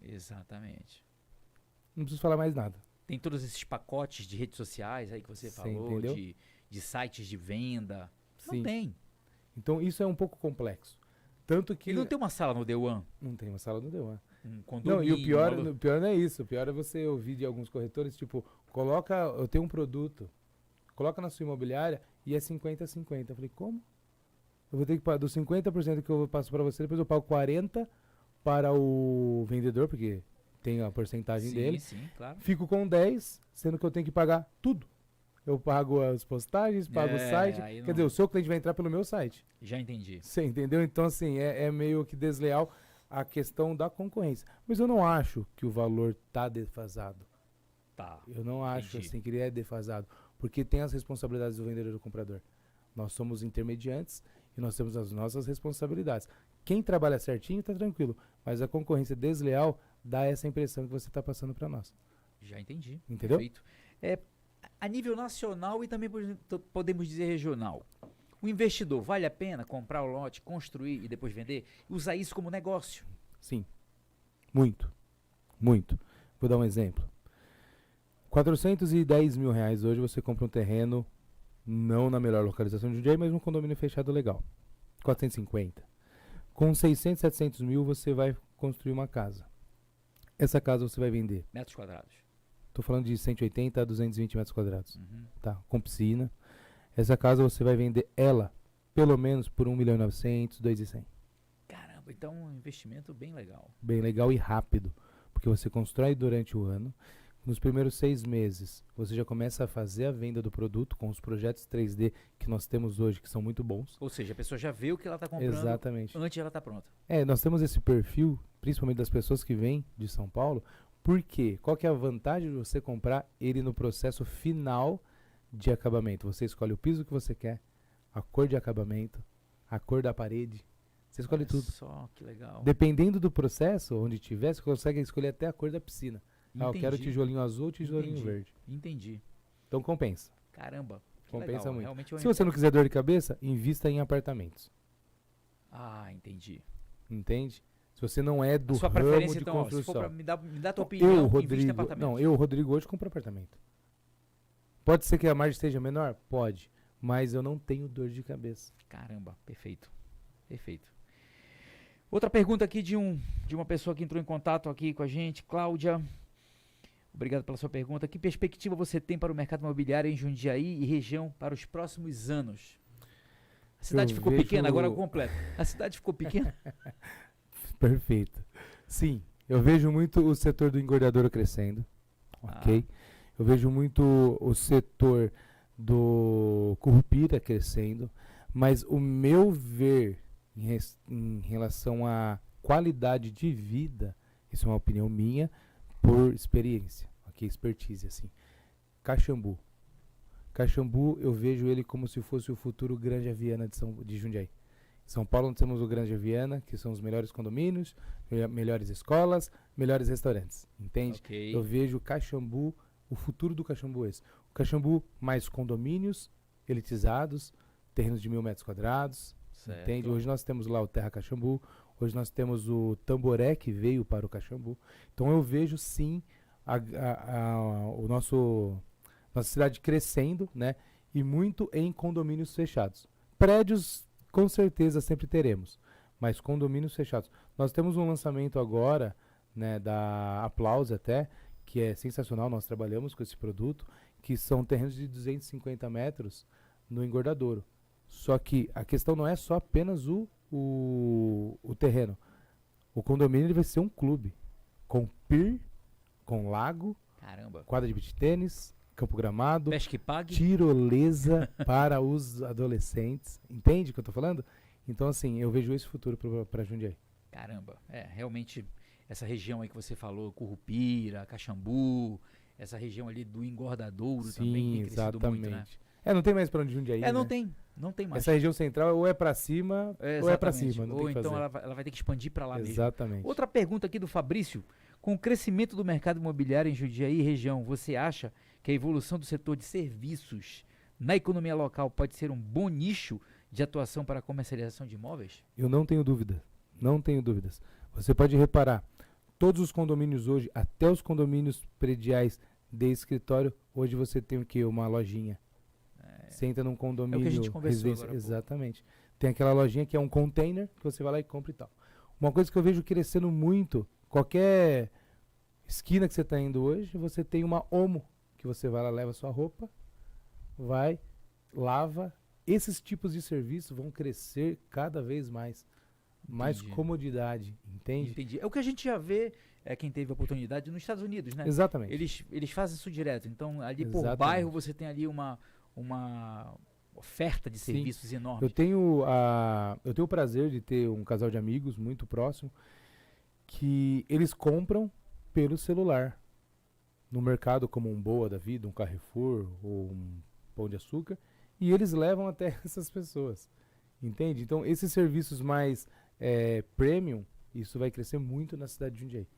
Exatamente. Não preciso falar mais nada. Tem todos esses pacotes de redes sociais aí que você Você falou, entendeu? de sites de venda. Sim. Não tem. Então, isso é um pouco complexo. Tanto que Ele não tem uma sala no The One, não tem uma sala no D1. um Não, condomínio. e o pior, uma o pior não é isso. O pior é você ouvir de alguns corretores, tipo, eu tenho um produto, coloca na sua imobiliária e é 50-50. Eu falei, como? Eu vou ter que pagar dos 50% que eu passo para você, depois eu pago 40% para o vendedor, porque tem a porcentagem sim, dele. sim, claro. Fico com 10, sendo que eu tenho que pagar tudo. Eu pago as postagens, pago o site. aí não- Quer dizer, o seu cliente vai entrar pelo meu site. Já entendi. Você entendeu? Então, assim, é meio que desleal a questão da concorrência. Mas eu não acho que o valor tá defasado. Tá. Eu não acho, Entendi. assim, que ele é defasado. Porque tem as responsabilidades do vendedor e do comprador. Nós somos intermediantes e nós temos as nossas responsabilidades. Quem trabalha certinho tá tranquilo. Mas a concorrência desleal dá essa impressão que você tá passando para nós. Já entendi. Entendeu? Perfeito. A nível nacional e também podemos dizer regional. O investidor, vale a pena comprar o lote, construir e depois vender? Usar isso como negócio? Sim. Muito. Muito. Vou dar um exemplo. 410 mil reais hoje você compra um terreno, não na melhor localização de Jundiaí, mas num condomínio fechado legal. 450. Com 600, 700 mil você vai construir uma casa. Essa casa você vai vender. Metros quadrados. Estou falando de 180 a 220 metros quadrados. Uhum. Tá? Com piscina. Essa casa você vai vender ela pelo menos por 1.900.000, 2.100. Caramba, então um investimento bem legal. Bem legal e rápido. porque você constrói durante o ano. Nos primeiros 6 meses, você já começa a fazer a venda do produto com os projetos 3D que nós temos hoje, que são muito bons. Ou seja, a pessoa já vê o que ela está comprando Exatamente. antes de ela estar pronta. Nós temos esse perfil, principalmente das pessoas que vêm de São Paulo. Por quê? Qual que é a vantagem de você comprar ele no processo final de acabamento? Você escolhe o piso que você quer, a cor de acabamento, a cor da parede. Você escolhe Olha tudo. Só, que legal. Dependendo do processo, onde tiver, você consegue escolher até a cor da piscina. Ah, eu quero Entendi. tijolinho azul ou tijolinho Entendi. verde. Entendi. Então compensa. Caramba. Que Compensa legal. muito. Realmente Se você não quiser dor de cabeça, invista em apartamentos. Ah, entendi. Entende? Se você não é do A sua ramo preferência, de então, ó, se construção. for pra me dá tua opinião, invista em apartamento. eu, Rodrigo, hoje compro apartamento. Pode ser que a margem esteja menor? Pode. Mas eu não tenho dor de cabeça. Caramba, perfeito. Perfeito. Outra pergunta aqui de uma pessoa que entrou em contato aqui com a gente, Cláudia. Obrigado pela sua pergunta. Que perspectiva você tem para o mercado imobiliário em Jundiaí e região para os próximos anos? A cidade Eu ficou vejo- pequena? Agora completo. A cidade ficou pequena? Perfeito. Sim, eu vejo muito o setor do engordadouro crescendo. Ok? Eu vejo muito o setor do currupira crescendo. Mas o meu ver em relação à qualidade de vida, isso é uma opinião minha, por experiência, ok? Expertise, assim. Caxambu. Caxambu, eu vejo ele como se fosse o futuro Grande Viana de Jundiaí. Em São Paulo, nós temos o Grande Viana, que são os melhores condomínios, melhores escolas, melhores restaurantes, entende? Ok. Eu vejo Caxambu, o futuro do Caxambu é esse. O Caxambu mais condomínios elitizados, terrenos de 1.000 metros quadrados, Certo. entende? Hoje nós temos lá o Terra Caxambu, hoje nós temos o Tamboré que veio para o Caxambu. Então eu vejo sim nossa cidade crescendo, né? E muito em condomínios fechados. Prédios com certeza sempre teremos, mas condomínios fechados. Nós temos um lançamento agora, né, da Aplause até, que é sensacional, nós trabalhamos com esse produto, que são terrenos de 250 metros no engordadouro. Só que a questão não é só apenas o terreno. O condomínio ele vai ser um clube, com pier, com lago, Caramba. quadra de beach tênis, campo gramado, Pesque pague. tirolesa para os adolescentes. Entende o que eu tô falando? Então, assim, eu vejo esse futuro para Jundiaí. Caramba. Realmente, essa região aí que você falou, Currupira, Caxambu, essa região ali do Engordadouro também tem crescido muito, né? Não tem mais para onde Jundiaí, não né? tem. Não tem mais. Essa região central ou é para cima ou é para Exatamente. cima, não Ou tem que então fazer. ela vai ter que expandir para lá mesmo. Exatamente. Outra pergunta aqui do Fabrício. Com o crescimento do mercado imobiliário em Jundiaí e região, você acha que a evolução do setor de serviços na economia local pode ser um bom nicho de atuação para a comercialização de imóveis? Eu não tenho dúvida. Não tenho dúvidas. Você pode reparar, todos os condomínios hoje, até os condomínios prediais de escritório, hoje você tem o quê? Uma lojinha. Você entra num condomínio gente conversou agora há pouco. exatamente. Tem aquela lojinha que é um container que você vai lá e compra e tal. Uma coisa que eu vejo crescendo muito, qualquer esquina que você está indo hoje, você tem uma Omo, que você vai lá, leva sua roupa, vai, lava. Esses tipos de serviços vão crescer cada vez mais. Mais Entendi. comodidade, entende? Entendi. É o que a gente já vê, quem teve a oportunidade nos Estados Unidos, né? Exatamente. Eles fazem isso direto. Então, ali por Exatamente. bairro, você tem ali uma oferta de Sim. serviços enorme. Eu tenho o prazer de ter um casal de amigos muito próximo que eles compram pelo celular no mercado como um Boa da vida, um Carrefour ou um Pão de Açúcar e eles levam até essas pessoas, entende? Então esses serviços mais premium, isso vai crescer muito na cidade de Jundiaí.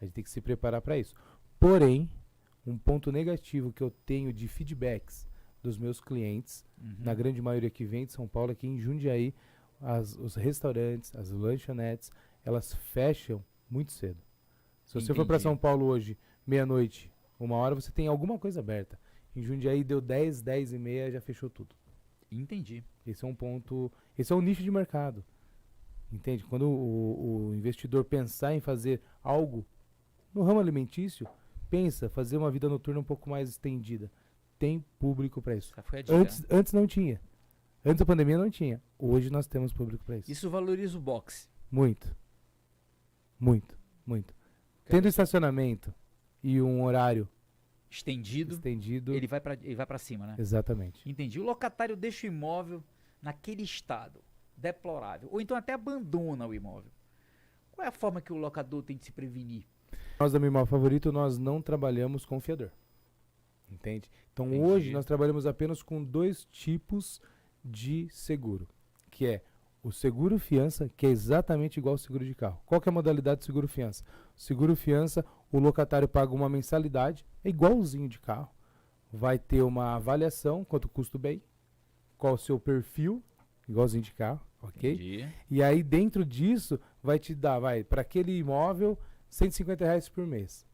A gente tem que se preparar para isso. Porém, um ponto negativo que eu tenho de feedbacks dos meus clientes, na grande maioria que vem de São Paulo, aqui em Jundiaí, os restaurantes, as lanchonetes, elas fecham muito cedo. Se você for para Entendi. São Paulo hoje, meia-noite, 1h, você tem alguma coisa aberta. Em Jundiaí deu 10, 10h30, já fechou tudo. Entendi. Esse é um ponto, esse é um nicho de mercado. Entende? Quando o investidor pensar em fazer algo no ramo alimentício, pensa fazer uma vida noturna um pouco mais estendida. Tem público para isso. Essa foi a dica. Antes não tinha. Antes da pandemia não tinha. Hoje nós temos público para isso. Isso valoriza o boxe. Muito. Muito. Muito. Tendo estacionamento e um horário Estendido, estendido, ele vai para cima, né? exatamente. Entendi. O locatário deixa o imóvel naquele estado deplorável, ou então até abandona o imóvel. Qual é a forma que o locador tem de se prevenir? Nós da Meu Imóvel Favorito, nós não trabalhamos com fiador. Entende? Então Entendi. hoje nós trabalhamos apenas com 2 tipos de seguro, que é o seguro fiança, que é exatamente igual ao seguro de carro. Qual que é a modalidade do seguro fiança? O seguro fiança, o locatário paga uma mensalidade, é igualzinho de carro. Vai ter uma avaliação, quanto custa o bem, qual o seu perfil, igualzinho de carro, ok? Entendi. E aí dentro disso vai te dar, para aquele imóvel, R$150 por mês.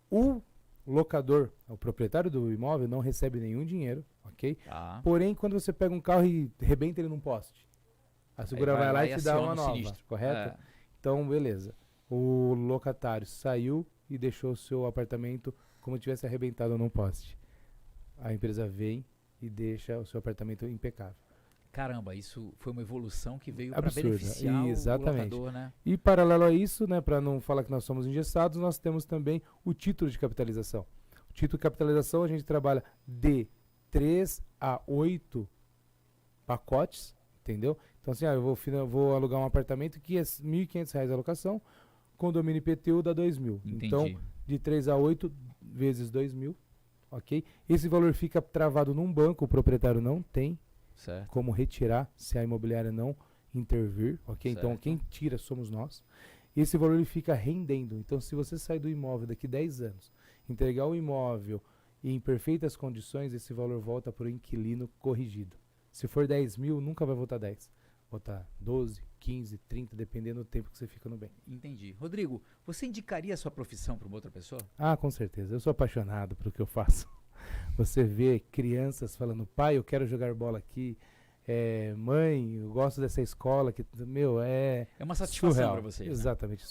O locador, o proprietário do imóvel, não recebe nenhum dinheiro, ok? Tá. Porém, quando você pega um carro e rebenta ele num poste, a segura vai lá e te dá aciona uma o nova, sinistro. correto? É. Então, beleza. O locatário saiu e deixou o seu apartamento como se tivesse arrebentado num poste. A empresa vem e deixa o seu apartamento impecável. Caramba, isso foi uma evolução que veio para Absurda. beneficiar Exatamente. o locador, né? E paralelo a isso, né, para não falar que nós somos engessados, nós temos também o título de capitalização. O título de capitalização a gente trabalha de 3 a 8 pacotes, entendeu? Então assim, eu vou alugar um apartamento que é R$1.500 a locação, condomínio IPTU dá 2.000. Entendi. Então, de 3 a 8 vezes 2.000, ok? Esse valor fica travado num banco, o proprietário não tem Certo. como retirar se a imobiliária não intervir, ok? Então Certo. quem tira somos nós. Esse valor ele fica rendendo. Então se você sair do imóvel daqui 10 anos, entregar o imóvel em perfeitas condições, esse valor volta para o inquilino corrigido. Se for 10.000, nunca vai voltar 10. Voltar 12, 15, 30, dependendo do tempo que você fica no bem. Entendi. Rodrigo, você indicaria a sua profissão para uma outra pessoa? Ah, com certeza. Eu sou apaixonado pelo que eu faço. Você vê crianças falando, pai, eu quero jogar bola aqui. Mãe, eu gosto dessa escola. É uma satisfação surreal. para você. Né? Exatamente.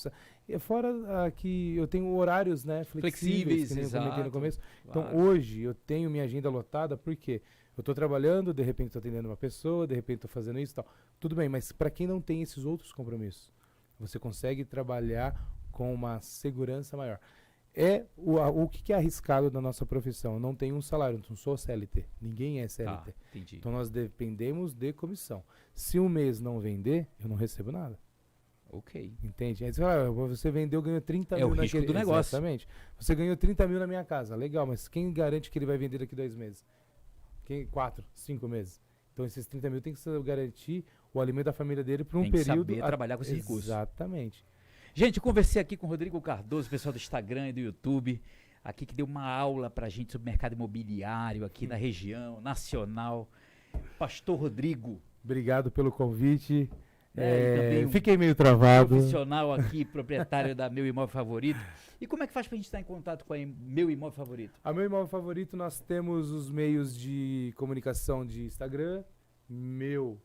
E fora que eu tenho horários, né, flexíveis, que nem eu comentei no começo. Claro. Então, hoje, eu tenho minha agenda lotada, porque eu estou trabalhando, de repente estou atendendo uma pessoa, de repente estou fazendo isso e tal. Tudo bem, mas para quem não tem esses outros compromissos, você consegue trabalhar com uma segurança maior. O que é arriscado da nossa profissão? Eu não tenho um salário, não sou CLT. Ninguém é CLT. Entendi. Então nós dependemos de comissão. Se um mês não vender, eu não recebo nada. Ok. Entende? Aí você fala, você vendeu, ganhou 30 É mil o risco do negócio. Exatamente. Você ganhou 30 mil na minha casa. Legal, mas quem garante que ele vai vender daqui 2 meses? 4, 5 meses? Então esses 30 mil tem que garantir o alimento da família dele por um Tem que período. saber trabalhar com esse recurso. Exatamente. Gente, eu conversei aqui com o Rodrigo Cardoso, pessoal do Instagram e do YouTube, aqui que deu uma aula pra gente sobre mercado imobiliário aqui na região, nacional. Pastor Rodrigo. Obrigado pelo convite. E também Fiquei meio travado. profissional aqui, proprietário da Meu Imóvel Favorito. E como é que faz pra gente estar em contato com a Meu Imóvel Favorito? A Meu Imóvel Favorito, nós temos os meios de comunicação de Instagram, meu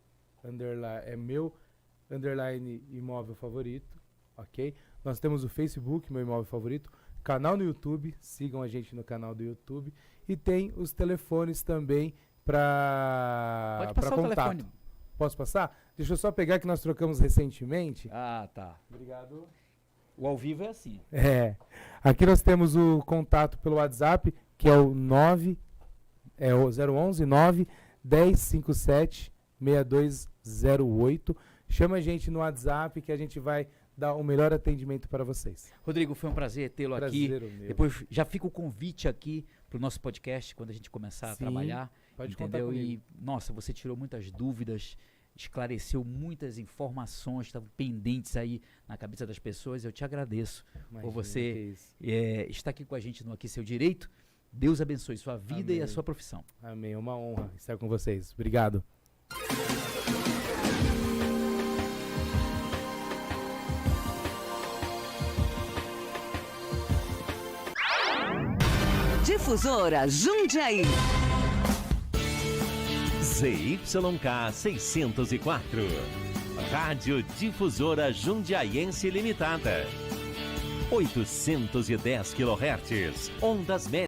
underline imóvel favorito, ok? Nós temos o Facebook, Meu Imóvel Favorito, canal no YouTube, sigam a gente no canal do YouTube, e tem os telefones também para Pode passar o contato. telefone. Posso passar? Deixa eu só pegar que nós trocamos recentemente. Ah, tá. Obrigado. O ao vivo é assim. Aqui nós temos o contato pelo WhatsApp, que é o 011 9 1057 6208. Chama a gente no WhatsApp que a gente vai dar o melhor atendimento para vocês. Rodrigo, foi um prazer tê-lo aqui. Prazer o meu. Depois já fica o convite aqui pro nosso podcast quando a gente começar a Sim, trabalhar. pode contar Entendeu? comigo. E, nossa, você tirou muitas dúvidas, esclareceu muitas informações que estavam pendentes aí na cabeça das pessoas. Eu te agradeço Imagina, por que você isso. estar aqui com a gente no Aqui Seu Direito. Deus abençoe sua vida e a Amém. sua profissão. Amém, é uma honra estar com vocês. Obrigado. Difusora Jundiaí. ZYK 604. Rádio Difusora Jundiaiense Limitada. 810 kHz. Ondas médias.